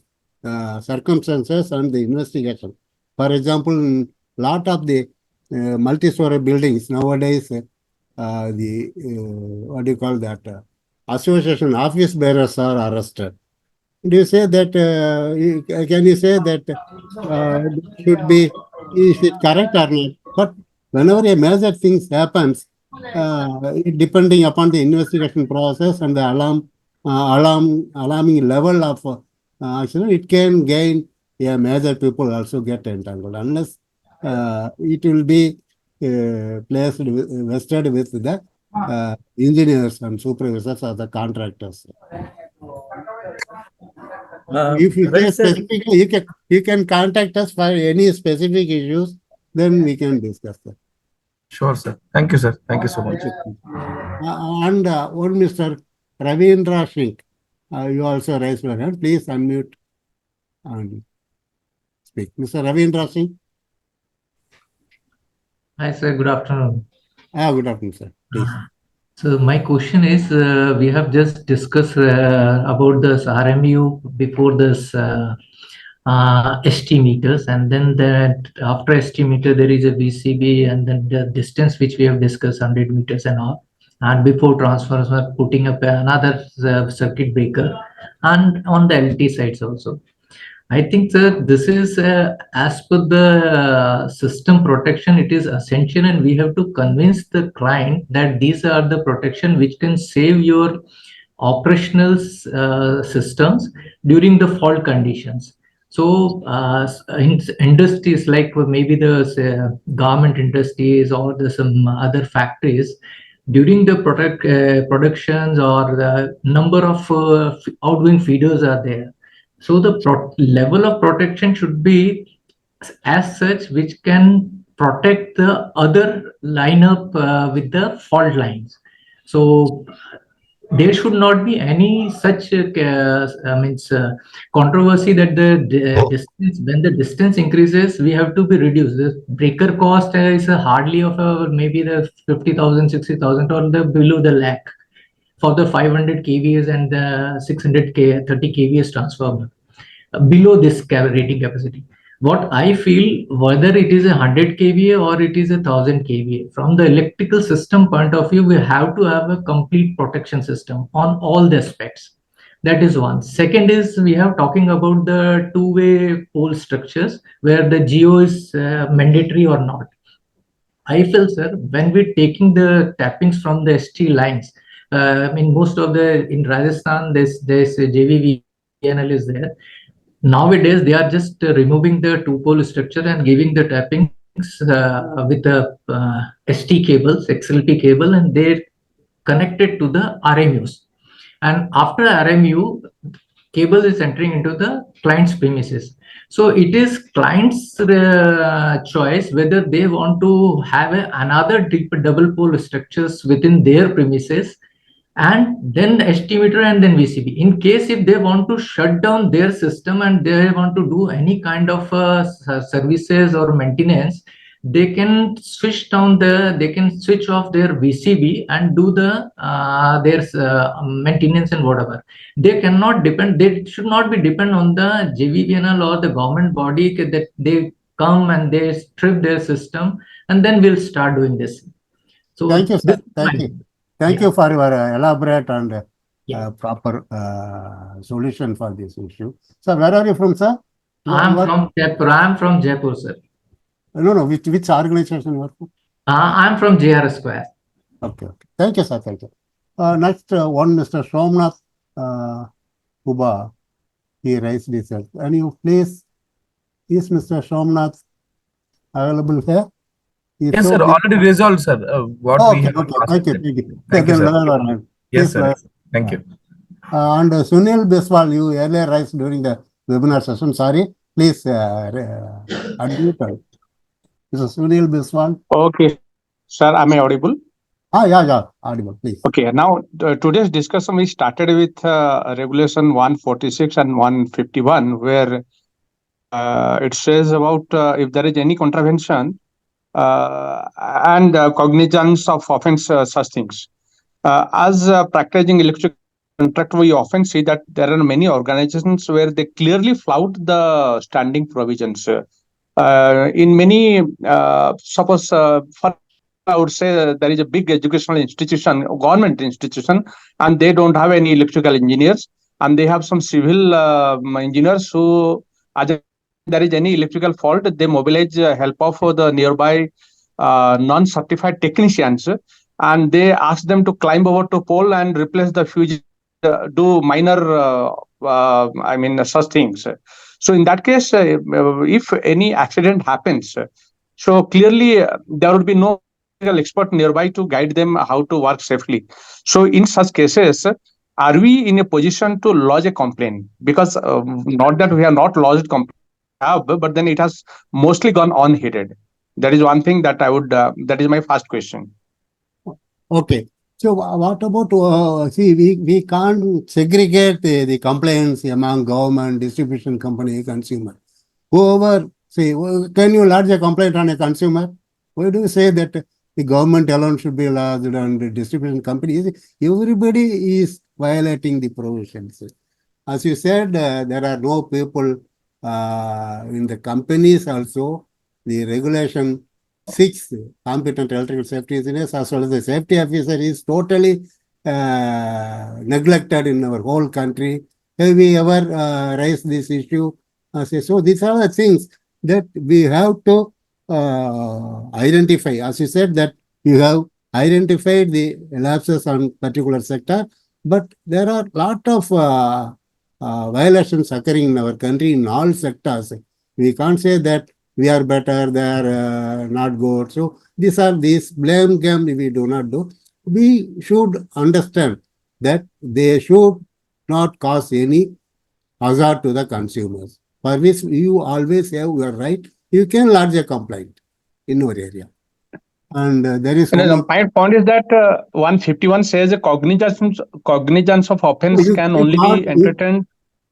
circumstances and the investigation. For example, in lot of the multi-story buildings nowadays, what do you call that? Association office bearers are arrested. Do you say that? Can you say that should be, is it correct or not? But whenever a major things happens, depending upon the investigation process and the alarming level of action, it can gain major people also get entangled unless it will be placed vested with the engineers and supervisors or the contractors. If you well, say sir, specifically, you can contact us for any specific issues, then we can discuss that. Sure, sir. Thank you, sir. Thank you so much. Thank you. And one Mr. Ravindra Singh, you also raised your hand. Please unmute and speak. Mr. Ravindra Singh. Hi, sir. Good afternoon. Good afternoon, sir. Please. So my question is, we have just discussed about this RMU before this ST meters, and then that after ST meter there is a VCB, and then the distance which we have discussed 100 meters and all. And before transformer, putting up another circuit breaker, and on the LT sides also. I think, sir, this is as per the system protection, it is essential, and we have to convince the client that these are the protection which can save your operational systems during the fault conditions. So, in industries like maybe the garment industries or some other factories, during the productions or the number of outgoing feeders are there, so the level of protection should be as such which can protect the other lineup with the fault lines. So there should not be any such controversy that the distance, when the distance increases, we have to be reduced. The breaker cost is hardly of maybe the 50,000, 60,000 or the below the lakh for the 500 kVs and the 600 30 kVs transformer below this rating capacity. What I feel, whether it is 100 kVA or it is 1000 kVA, from the electrical system point of view, we have to have a complete protection system on all the aspects. That is one. Second is we have talking about the two-way pole structures where the geo is mandatory or not. I feel, sir, when we're taking the tappings from the ST lines, I mean, most of the in Rajasthan, there's a JVVNL is there. Nowadays, they are just removing the two-pole structure and giving the tappings with the ST cables, XLP cable, and they're connected to the RMUs. And after RMU, cable is entering into the client's premises. So it is client's choice whether they want to have another double pole structures within their premises, and then estimator and then VCB. In case if they want to shut down their system and they want to do any kind of services or maintenance, they can switch off their VCB and do the their maintenance and whatever. They cannot depend. They should not be depend on the JVBNL or the government body that they come and they strip their system and then we'll start doing this. So thank you, sir. Thank you. Thank you for your elaborate and proper solution for this issue. So, where are you from, sir? I'm from Jaipur. I'm from Jaipur, sir. No. Which organization you are from? I'm from JR Square. Okay. Thank you, sir. Thank you. Next, one Mr. Somnath Kuba, he raised this. And you please, is Mr. Somnath available here? Yes, sir. Already resolved, sir. What we have Thank you. Thank you, sir. Yes, sir. Thank you. And Sunil Biswal, you earlier raised during the webinar session. Sorry, please unmute. This is Sunil Biswal. Okay, sir. Am I audible? Yeah, audible, please. Okay, now today's discussion we started with Regulation 146 and 151, where it says about if there is any contravention and cognizance of offense, such things. As practicing electric contract, we often see that there are many organizations where they clearly flout the standing provisions. In many, suppose for I would say there is a big educational institution, government institution, and they don't have any electrical engineers, and they have some civil engineers who, as there is any electrical fault, they mobilize help of the nearby non-certified technicians, and they ask them to climb over to pole and replace the fuse, do minor, such things. So in that case, if any accident happens, so clearly there would be no expert nearby to guide them how to work safely. So in such cases, are we in a position to lodge a complaint? Because not that we have not lodged complaint, but then it has mostly gone unheeded. That is one thing that I would. That is my first question. Okay. So what about, see, we can't segregate the complaints among government, distribution company, consumer. Whoever, say, can you lodge a complaint on a consumer? Why do you say that the government alone should be lodged on the distribution companies? Everybody is violating the provisions. As you said, there are no people in the companies also. The regulation 6, competent electrical safety engineers as well as the safety officer is totally neglected in our whole country. Have we ever raised this issue? So these are the things that we have to identify. As you said, that you have identified the lapses on particular sector, but there are a lot of violations occurring in our country in all sectors. We can't say that we are better, they are not good. So these blame game we do not do. We should understand that they should not cause any hazard to the consumers. For which you always have your right. You can lodge a complaint in your area. And there is my point is that 151 says a cognizance of offense can only be entertained.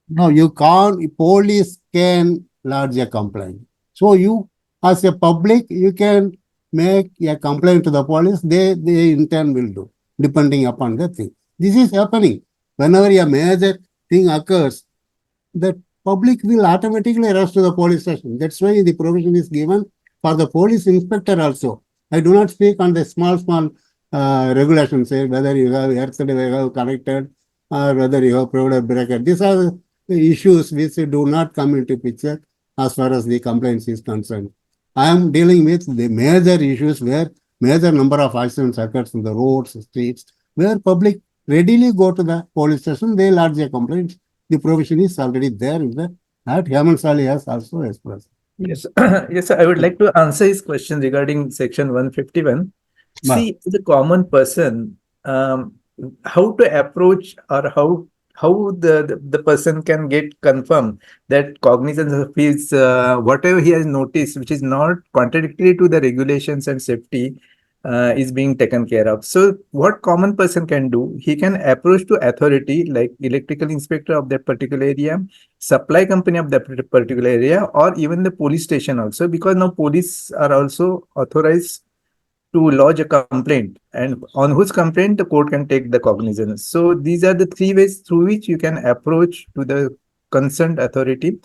No, you can't. Police can lodge a complaint. So you, as a public, you can make a complaint to the police. They in turn will do, depending upon the thing. This is happening. Whenever a major thing occurs, the public will automatically rush to the police station. That's why the provision is given for the police inspector also. I do not speak on the small regulations, say whether you have connected or whether you have provided breaker. These are the issues which do not come into picture as far as the complaints is concerned. I am dealing with the major issues where major number of accidents occurs in the roads, streets, where public readily go to the police station, they lodge a complaint. The provision is already there in the that Hemant Sali has also expressed. Yes, yes, I would like to answer his question regarding section 151. See, the common person, how to approach or how the person can get confirmed that cognizance of his whatever he has noticed, which is not contradictory to the regulations and safety, is being taken care of. So what common person can do, he can approach to authority like electrical inspector of that particular area, supply company of that particular area, or even the police station also, because now police are also authorized to lodge a complaint, and on whose complaint the court can take the cognizance. So these are the 3 ways through which you can approach to the concerned authority,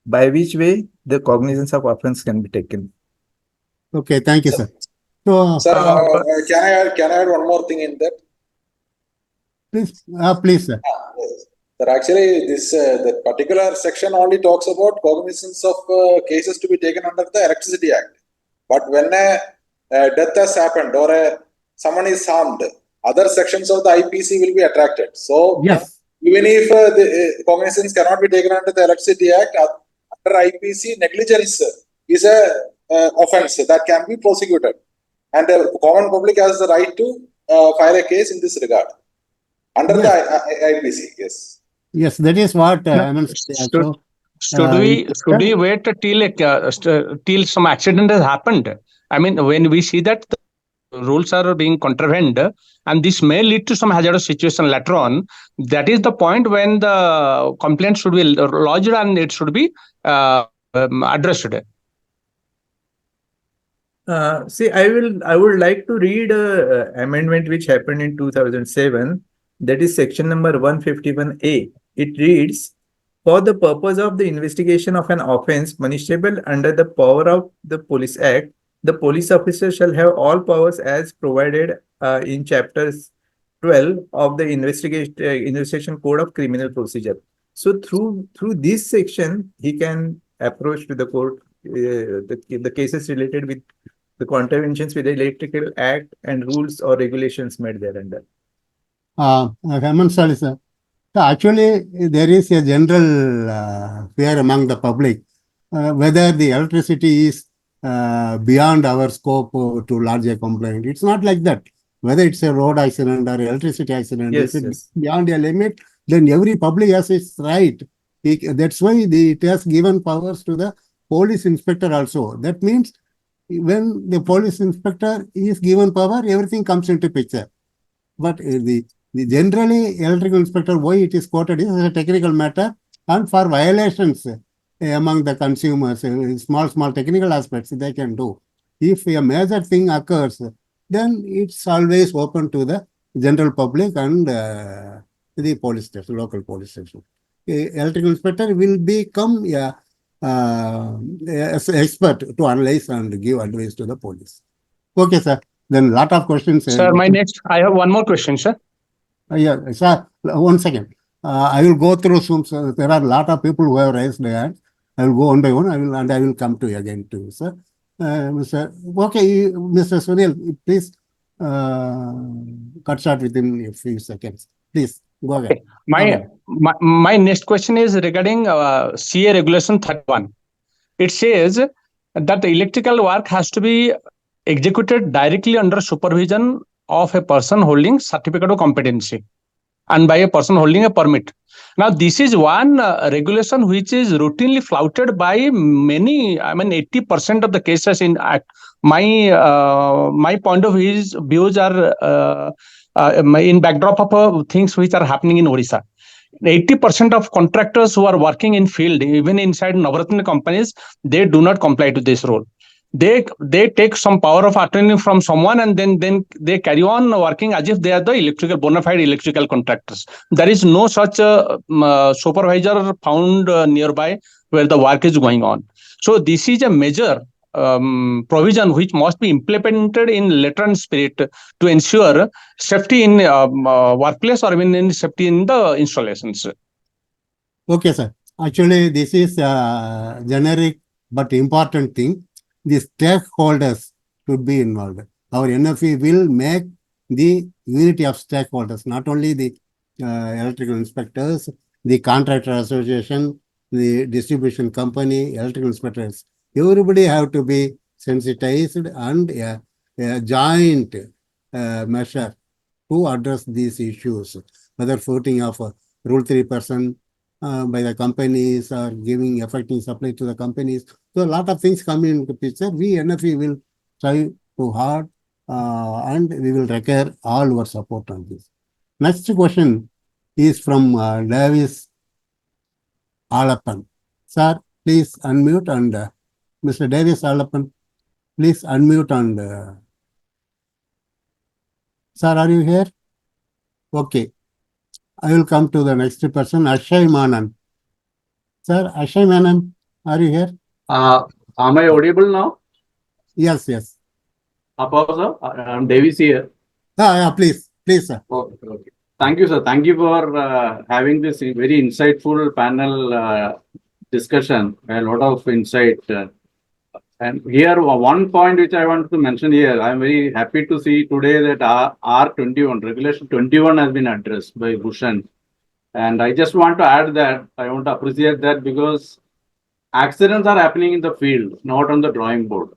by which way the cognizance of offense can be taken. Okay, thank you, sir. So, sir, can I add one more thing in that? Please, sir. Yes. Sir, actually, this the particular section only talks about cognizance of cases to be taken under the Electricity Act. But when a death has happened or someone is harmed, other sections of the IPC will be attracted. So, yes, even if the cognizance cannot be taken under the Electricity Act, under IPC, negligence is a offense that can be prosecuted. And the common public has the right to file a case in this regard. Under the IPC, yes. Yes, that is what I mean. Should we wait till some accident has happened? I mean, when we see that the rules are being contravened, and this may lead to some hazardous situation later on, that is the point when the complaint should be lodged and it should be addressed. See, I would like to read a amendment which happened in 2007. That is section number 151A. It reads, for the purpose of the investigation of an offense punishable under the power of the Police Act, the police officer shall have all powers as provided in chapters 12 of the investigation code of criminal procedure. So through this section, he can approach to the court the cases related with the contraventions with the Electrical Act and rules or regulations made thereunder. Hemant Sali, sir. So actually, there is a general fear among the public whether the electricity is beyond our scope to lodge a complaint. It's not like that. whether it's a road accident or electricity accident, Yes, if it yes. beyond a limit, then every public has its right. That's why it has given powers to the police inspector also. That means when the police inspector is given power, everything comes into picture. But the generally electrical inspector, why it is quoted is a technical matter, and for violations among the consumers, small technical aspects they can do. If a major thing occurs, then it's always open to the general public and the police station, local police station. Electrical inspector will become as an expert to analyze and give advice to the police. Okay, sir. Then lot of questions. Sir, I have one more question, sir. Yeah, sir. 1 second. I will go through some. So there are a lot of people who have raised their hands. I will go one by one. I will come to you again too, sir. Mr. Okay, Mr. Sunil, please cut short within a few seconds. Please go ahead. Okay. My next question is regarding CA Regulation 31. It says that the electrical work has to be executed directly under supervision of a person holding certificate of competency and by a person holding a permit. Now, this is one regulation which is routinely flouted by many. I mean, 80% of the cases in my point of views are in backdrop of things which are happening in Odisha. 80% of contractors who are working in field, even inside Navratna companies, they do not comply to this rule. They take some power of attorney from someone and then they carry on working as if they are the bona fide electrical contractors. There is no such supervisor found nearby where the work is going on. So this is a major provision which must be implemented in letter and spirit to ensure safety in workplace or even in safety in the installations. Okay, sir. Actually, this is a generic but important thing. The stakeholders should be involved. Our NFE will make the unity of stakeholders, not only the electrical inspectors, the contractor association, the distribution company, electrical inspectors. Everybody have to be sensitized and a joint measure to address these issues, whether footing of Rule 3% by the companies or giving affecting supply to the companies. So a lot of things come into picture. We NFE will try to hard and we will require all your support on this. Next question is from Davis Alapan. Sir, please unmute and Mr. Davis Alapan, please unmute and sir, are you here? Okay. I will come to the next person, Ashay Manan. Sir, Ashay Manan, are you here? Am I audible now? Yes, yes. Sir, I'm Davis here. Yeah, please, sir. Okay. Thank you, sir. Thank you for having this very insightful panel discussion. A lot of insight. And here, one point which I want to mention here, I'm very happy to see today that R21, Regulation 21 has been addressed by Bhushan. And I just want to add that, I want to appreciate that because accidents are happening in the field, not on the drawing board.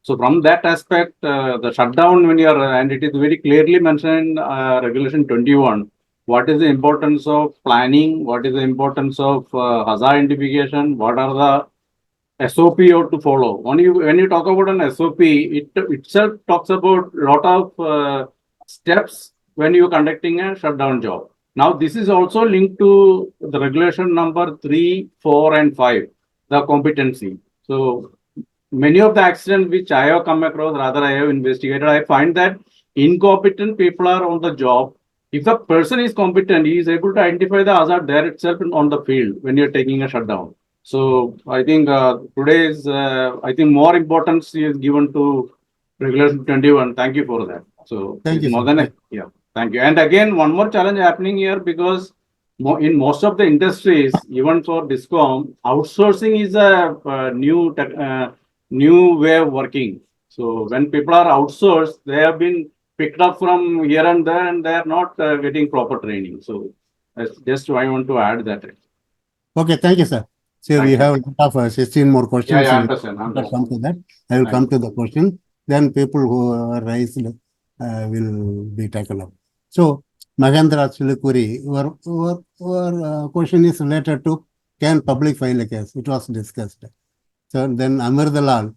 So from that aspect, the shutdown when you are, and it is very clearly mentioned in Regulation 21, what is the importance of planning, what is the importance of hazard identification, what are the SOP you have to follow. When you talk about an SOP, it itself talks about a lot of steps when you are conducting a shutdown job. Now, this is also linked to the regulation number 3, 4, and 5, the competency. So, many of the accidents which I have come across, rather I have investigated, I find that incompetent people are on the job. If the person is competent, he is able to identify the hazard there itself on the field when you're taking a shutdown. So I think today's, I think more importance is given to Regulation 21. Thank you for that. So thank you, more than thank you. And again, one more challenge happening here because in most of the industries, even for DISCOM, outsourcing is a new way of working. So when people are outsourced, they have been picked up from here and there, and they are not getting proper training. So just I want to add that. Okay, thank you, sir. So we have a lot of 16 more questions. Yeah, I understand. Come to that. I will come to the question. Then people who are raised will be taken up. So, Mahendra Chilukuri, your question is related to can public file a case? It was discussed. So then Amir Dalal,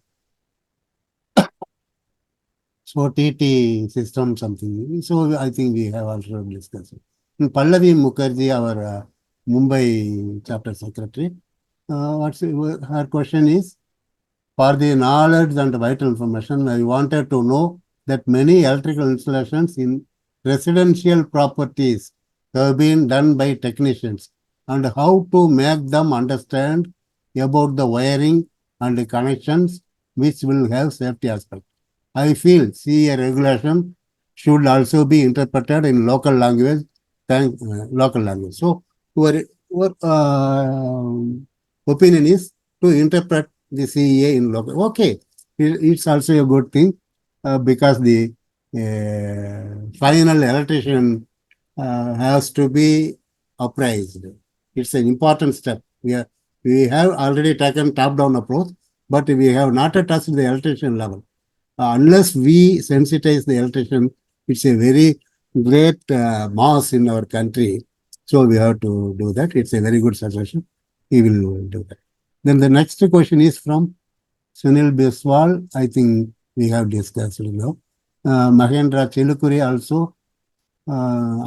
so TT system something. So I think we have also discussed it. And Pallavi Mukherjee, our Mumbai chapter secretary, her question is, for the knowledge and vital information, I wanted to know that many electrical installations in residential properties have been done by technicians and how to make them understand about the wiring and the connections which will have safety aspect. I feel CEA regulation should also be interpreted in local language. Local language. So, your opinion is to interpret the CEA in local. Okay, it's also a good thing because the final electrician has to be appraised. It's an important step. We have already taken top-down approach, but we have not touched the electrician level. Unless we sensitize the electrician, it's a very great mass in our country. So we have to do that. It's a very good suggestion. We will do that. Then the next question is from Sunil Biswal. I think we have discussed it now. Mahendra Chilukuri also.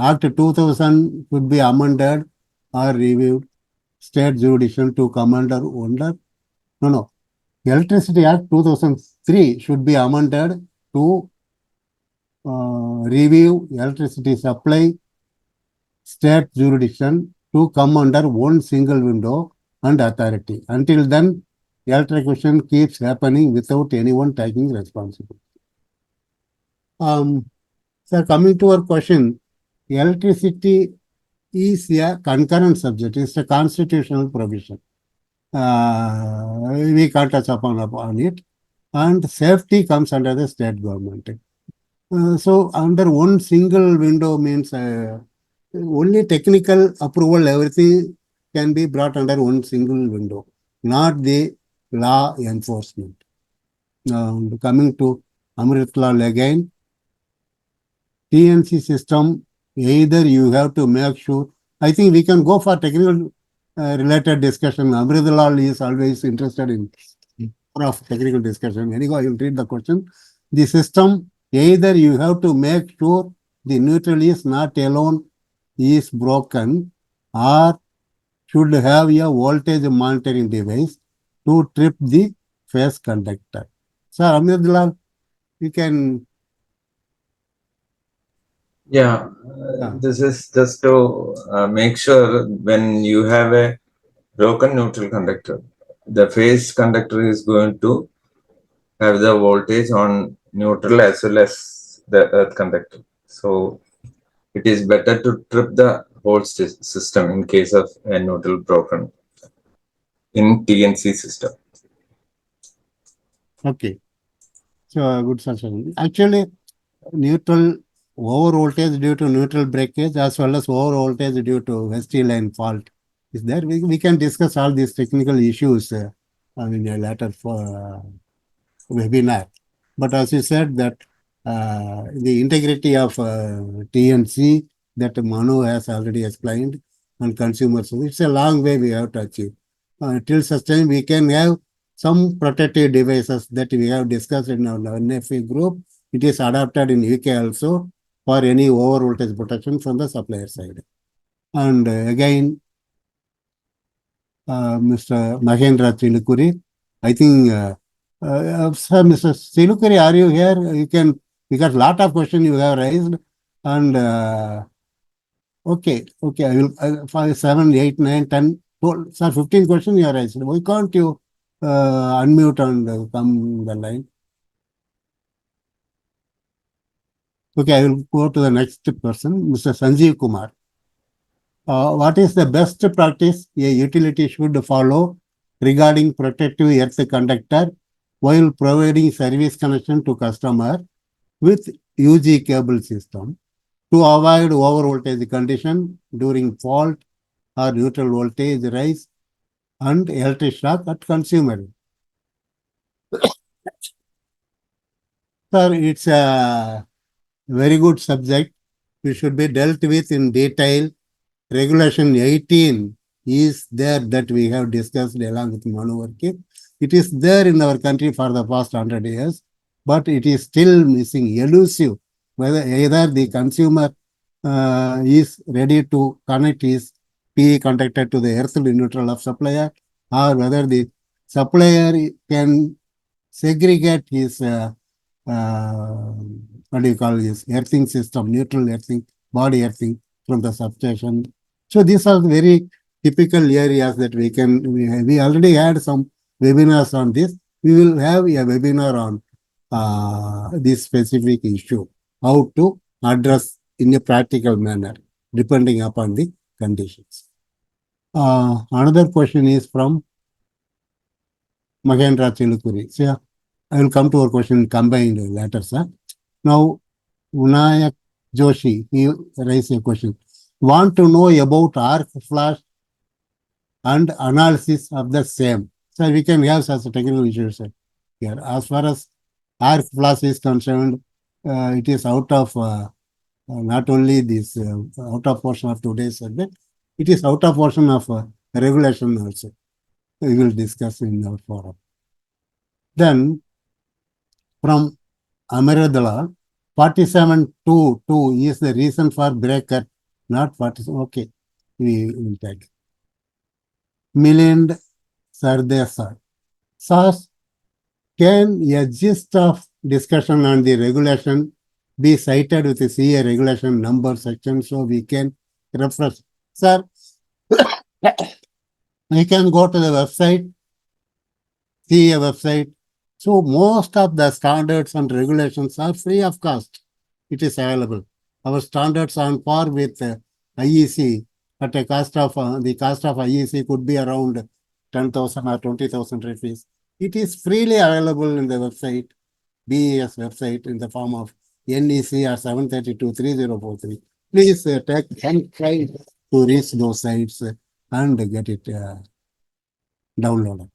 Act 2000 could be amended or reviewed. State jurisdiction to commander under. No. Electricity Act 2003 should be amended to review electricity supply state jurisdiction to come under one single window and authority. Until then, electrocution keeps happening without anyone taking responsibility. Sir, coming to our question, electricity is a concurrent subject. It's a constitutional provision. We can't touch upon it. And safety comes under the state government. So under one single window means only technical approval, everything can be brought under one single window, not the law enforcement. Coming to Amritlal again, TNC system, either you have to make sure, I think we can go for technical related discussion. Amritlal is always interested in of technical discussion. Anyhow, I will read the question. The system, either you have to make sure the neutral is not alone is broken, or should have a voltage monitoring device to trip the phase conductor. Sir, Amritlal, you can. Yeah, this is just to make sure when you have a broken neutral conductor, the phase conductor is going to have the voltage on neutral as well as the earth conductor. So it is better to trip the whole system in case of a neutral broken in TNC system. Okay. So good suggestion. Actually, neutral over voltage due to neutral breakage as well as over voltage due to ST line fault is there. We can discuss all these technical issues in a later webinar. But as you said that the integrity of TNC that Manu has already explained and consumers, it's a long way we have to achieve. Till such time we can have some protective devices that we have discussed in our NFE group. It is adapted in UK also for any over voltage protection from the supplier side. And again, Mr. Mahendra Chilukuri, I think, sir, Mr. Chilukuri, are you here? You can, because lot of questions you have raised. And okay, I will 5, 7, 8, 9, 10, 12, sir, 15 questions you have raised. Why can't you unmute and come the line? Okay, I will go to the next person, Mr. Sanjeev Kumar. What is the best practice a utility should follow regarding protective earth conductor while providing service connection to customer with UG cable system to avoid over voltage condition during fault or neutral voltage rise and electric shock at consumer? Sir, it's very good subject. We should be dealt with in detail. Regulation 18 is there that we have discussed along with Manovarki. It is there in our country for the past 100 years, but it is still missing, elusive, whether either the consumer is ready to connect his PE contactor to the earth neutral of supplier, or whether the supplier can segregate his what do you call this earthing system, neutral earthing, body earthing from the substation. So these are very typical areas that we already had some webinars on this. We will have a webinar on this specific issue, how to address in a practical manner, depending upon the conditions. Another question is from Mahendra Chilukuri. So, I will come to our question combined later, sir. Now, Unayak Joshi, he raised a question. Want to know about arc flash and analysis of the same. So we can have such a technical issue, sir. Here, as far as arc flash is concerned, it is out of not only this out of portion of today's subject, it is out of portion of regulation also. We will discuss in our forum. Then from Amiradala, 47.2 is the reason for breaker, not 47. Okay, we will take. Milind Sardesar. Sas, can a gist of discussion on the regulation be cited with the CEA regulation number section so we can refresh? Sir, we can go to the website, CEA website. So most of the standards and regulations are free of cost. It is available. Our standards are on par with IEC at a cost of, the cost of IEC could be around 10,000 or 20,000 rupees. It is freely available in the website, BES website, in the form of NEC or 732-3043. Please take and try to reach those sites and get it downloaded.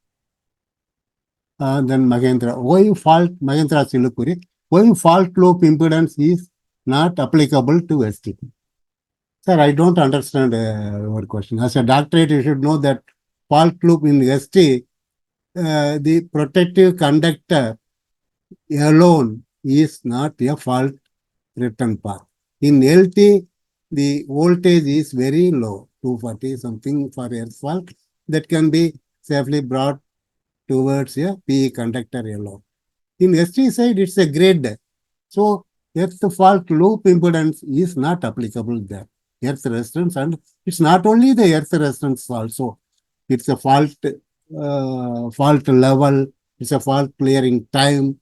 Then Mahendra, Mahendra Silupuri, why fault loop impedance is not applicable to ST? Sir, I don't understand your question. As a doctorate, you should know that fault loop in ST, the protective conductor alone is not a fault return path. In LT, the voltage is very low, 240 something for earth fault, that can be safely brought towards a PE conductor alone. In ST side, it's a grid. So earth fault loop impedance is not applicable there. Earth resistance, and it's not only the earth resistance also. It's a fault level, it's a fault clearing time,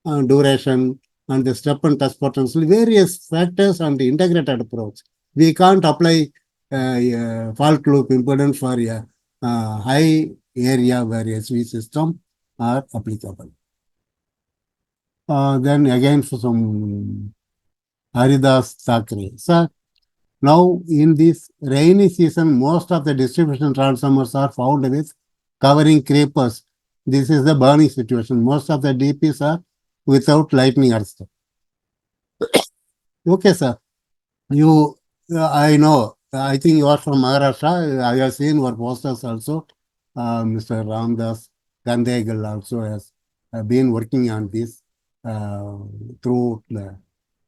duration, and the step and test potential, various factors and the integrated approach. We can't apply fault loop impedance for a high area where SV system are applicable. Then again for some Haridas Thackeray. Sir, now in this rainy season, most of the distribution transformers are found with covering creepers. This is the burning situation. Most of the DPs are without lightning arrestor. Okay, sir. You, I know. I think you are from Maharashtra. I have seen your posters also. Mr. Ramdas Gandegal also has been working on this through the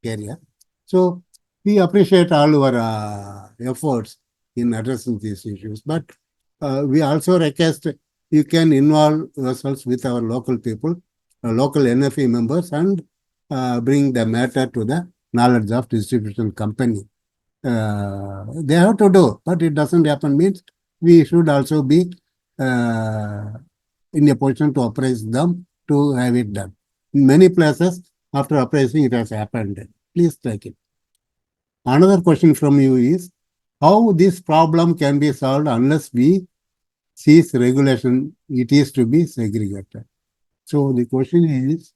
career. So we appreciate all your efforts in addressing these issues. But we also request you can involve yourselves with our local people, local NFE members, and bring the matter to the knowledge of distribution company. They have to do, but it doesn't happen means we should also be in a position to appraise them to have it done. In many places, after appraising, it has happened. Please take it. Another question from you is, how this problem can be solved unless we cease regulation, it is to be segregated. So the question is,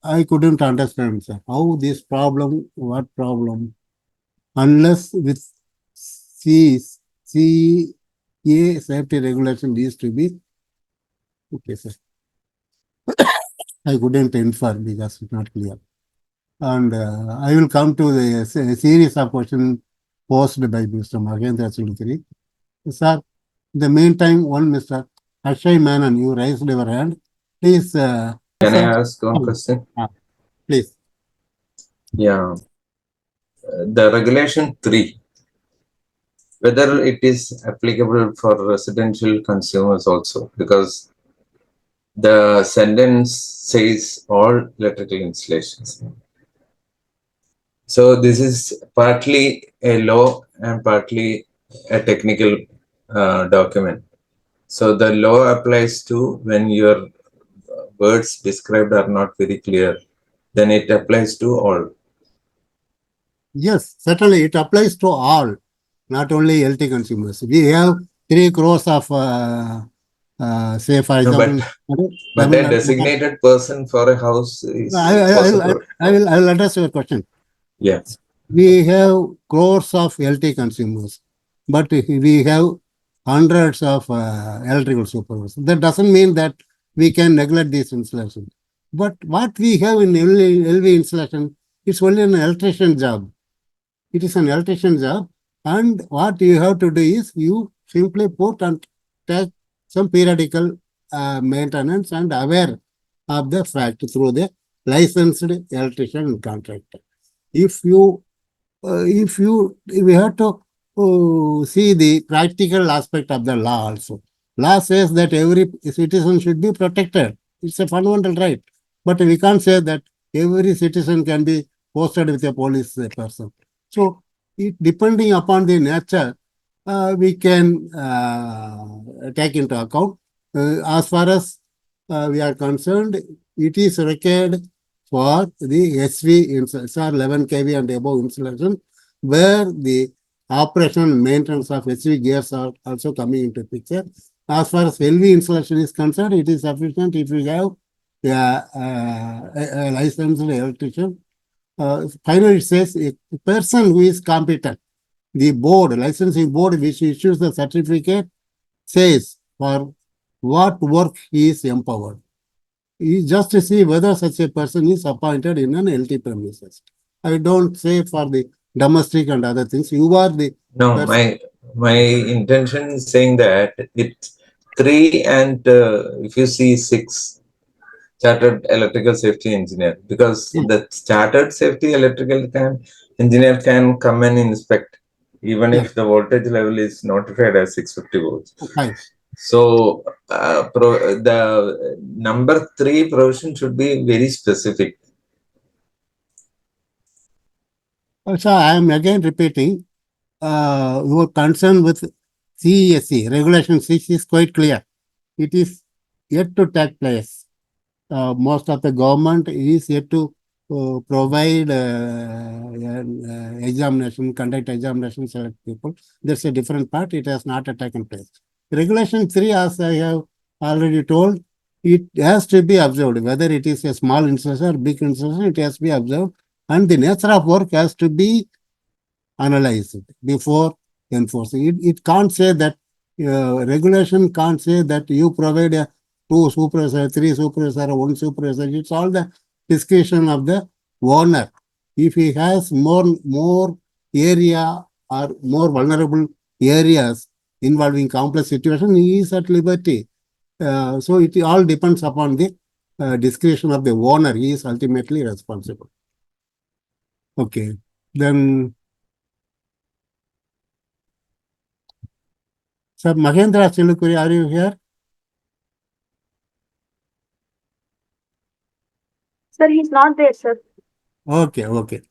I couldn't understand, sir. How this problem, what problem? Unless with CEA safety regulation is to be, okay, sir. I couldn't infer because it's not clear. And I will come to the series of questions posed by Mr. Mahendra Sulukuri. Sir, in the meantime, one Mr. Akshay Menon, you raised your hand. Please. Can I ask one question? Please. Yeah. The regulation 3, whether it is applicable for residential consumers also, because the sentence says all electrical installations. So this is partly a law and partly a technical document. So the law applies to when your words described are not very clear, then it applies to all. Yes, certainly it applies to all, not only LT consumers. We have 3 crores of, say, for example, but a designated person for a house is possible. I will address your question. Yes. We have crores of LT consumers, but we have hundreds of electrical supervisors. That doesn't mean that we can neglect this installation. But what we have in LV installation, it's only an electrician job. It is an electrician job, and what you have to do is you simply put and take some periodical maintenance and aware of the fact through the licensed electrician contractor. If we have to see the practical aspect of the law also. Law says that every citizen should be protected. It's a fundamental right. But we can't say that every citizen can be posted with a police person. So, depending upon the nature, we can take into account. As far as we are concerned, it is required for the SV installation, 11 kV and above installation, where the operation and maintenance of SV gears are also coming into picture. As far as LV installation is concerned, it is sufficient if you have a licensed electrician. Finally, it says a person who is competent. The board, licensing board, which issues the certificate, says for what work he is empowered. You just to see whether such a person is appointed in an LT premises. I don't say for the domestic and other things. You are the no. My intention is saying that it's 3 and if you see 6, chartered electrical safety engineer, because the chartered safety electrical engineer can come and inspect even if the voltage level is notified as 650 volts. Fine. So the number 3 provision should be very specific. So I am again repeating, your concern with CEA, regulation 6 is quite clear. It is yet to take place. Most of the government is yet to provide examination, conduct examination, select people. That's a different part. It has not taken place. Regulation 3, as I have already told, it has to be observed. Whether it is a small installation or big installation, it has to be observed. And the nature of work has to be analyzed before enforcing. It can't say that, regulation can't say that you provide a 2 supervisor, 3 supervisor, 1 supervisor. It's all the discretion of the owner. If he has more area or more vulnerable areas involving complex situation, he is at liberty. So it all depends upon the discretion of the owner. He is ultimately responsible. Okay, then. Sir, Mahendra Silukuri, are you here? Sir, he's not there, sir. Okay.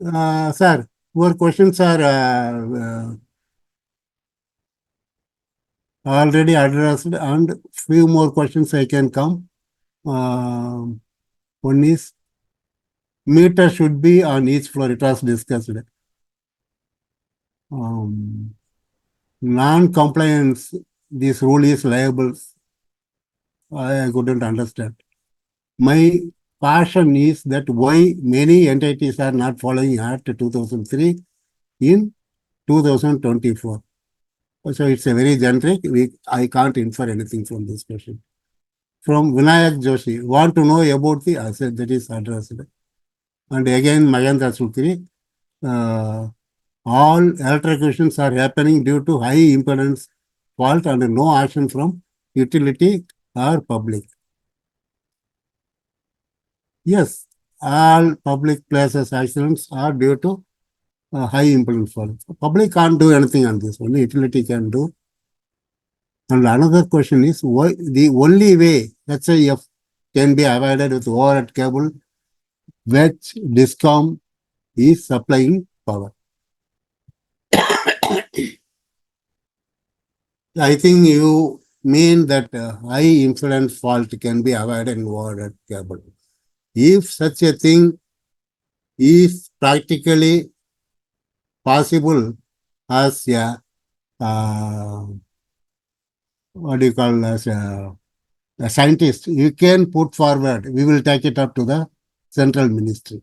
Sir, your questions are already addressed, and few more questions I can come. One is, meter should be on each floor. It was discussed. Non-compliance, this rule is liable. I couldn't understand. My caution is that why many entities are not following Act 2003 in 2024. So it's a very generic. I can't infer anything from this question. From Vinayak Joshi, want to know about the asset that is addressed. And again, Mahendra Sutri, all electrocutions are happening due to high impedance fault and no action from utility or public. Yes, all public places accidents are due to high impedance fault. Public can't do anything on this, only utility can do. And another question is, why the only way HIF can be avoided with overhead cable which DISCOM is supplying power. I think you mean that high impedance fault can be avoided in overhead cable. If such a thing is practically possible as a what do you call as a scientist, you can put forward, we will take it up to the central ministry.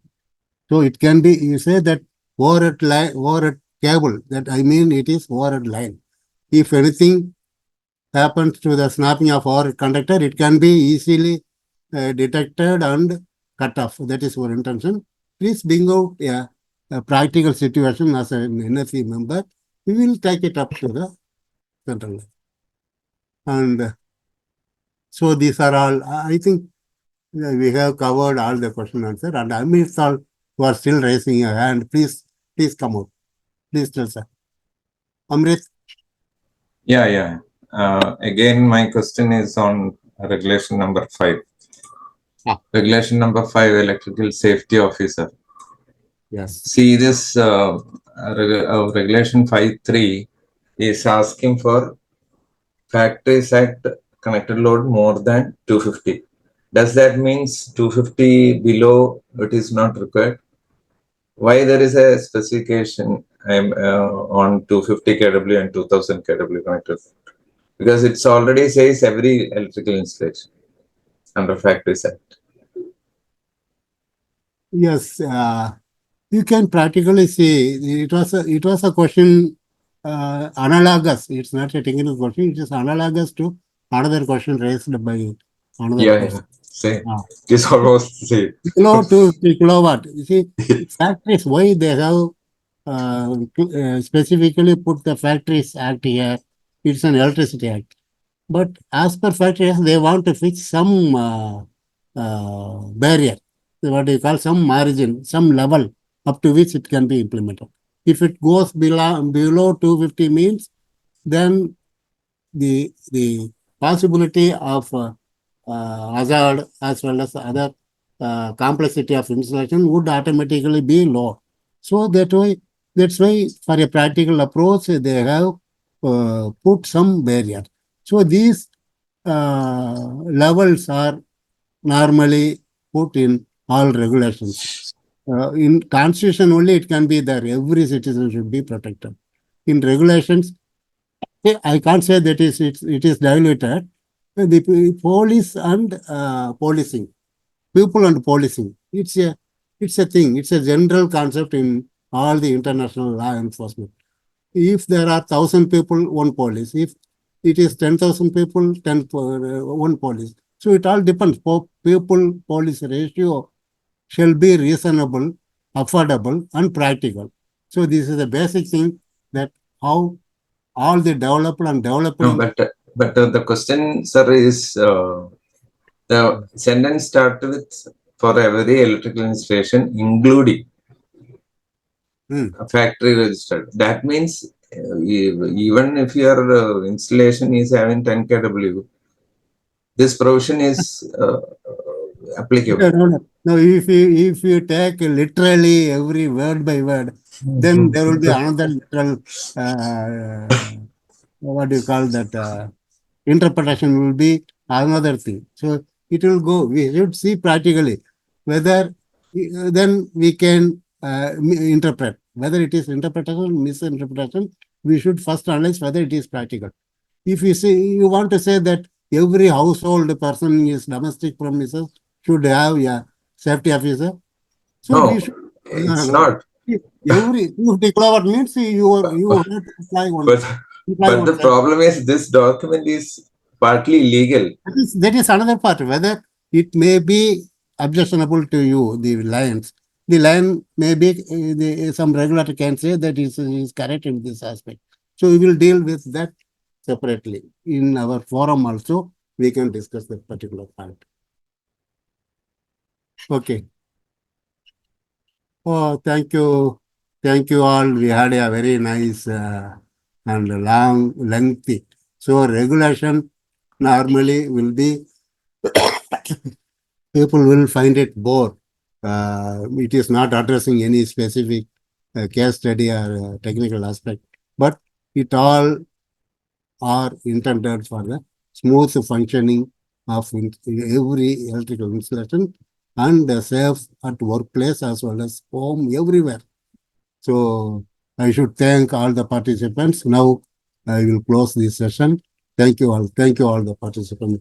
So it can be, you say that overhead line, overhead cable, that I mean it is overhead line. If anything happens to the snapping of overhead conductor, it can be easily detected and cut off. That is our intention. Please bring out a practical situation as an NFE member. We will take it up to the central line. And so these are all, I think we have covered all the question and answer. And Amit all who are still raising your hand, please come out. Please tell sir. Amrit. Yeah. Again, my question is on regulation number 5. Regulation number 5, electrical safety officer. Yes. See, this regulation 5.3 is asking for Factories Act connected load more than 250. Does that means 250 below it is not required? Why there is a specification on 250 kW and 2000 kW connected? Because it's already says every electrical installation under Factories Act. Yes, you can practically see it was a question analogous. It's not a technical question. It is analogous to another question raised by another person. Yeah. Same. It is almost the same. Below 250 kilowatt. You see, factories, why they have specifically put the Factories Act here? It's an electricity act. But as per Factories, they want to fix some barrier. What do you call some margin, some level up to which it can be implemented. If it goes below 250 means, then the possibility of hazard as well as other complexity of installation would automatically be low. So that's why for a practical approach they have put some barrier. So these levels are normally put in all regulations. In constitution only it can be there. Every citizen should be protected. In regulations, I can't say that it is diluted. The police and policing, people and policing. It's a thing. It's a general concept in all the international law enforcement. If there are 1,000 people, one police. If it is 10,000 people, one police. So it all depends. People police ratio shall be reasonable, affordable, and practical. So this is the basic thing that how all the developed and developing. No, but the question, sir, is the sentence start with for every electrical installation, including a factory registered. That means even if your installation is having 10 kW, this provision is applicable. No, if you take literally every word by word, then there will be another literal what do you call that interpretation will be another thing. So it will go. We should see practically whether then we can interpret whether it is interpretation or misinterpretation. We should first analyze whether it is practical. If you say you want to say that every household person is domestic premises should have a safety officer, so no, we should. It's not. Every 250 kilowatt means you have to apply one. But the problem is this document is partly legal. That is another part. Whether it may be objectionable to you, the lines, the line maybe some regulator can say that is correct in this aspect. So we will deal with that separately. In our forum also, we can discuss that particular point. Okay. Oh, thank you. Thank you all. We had a very nice and lengthy. So regulation normally will be, people will find it bore. It is not addressing any specific case study or technical aspect, but it all are intended for the smooth functioning of every electrical installation and safe at workplace as well as home, everywhere. So I should thank all the participants. Now I will close this session. Thank you all. Thank you all the participants.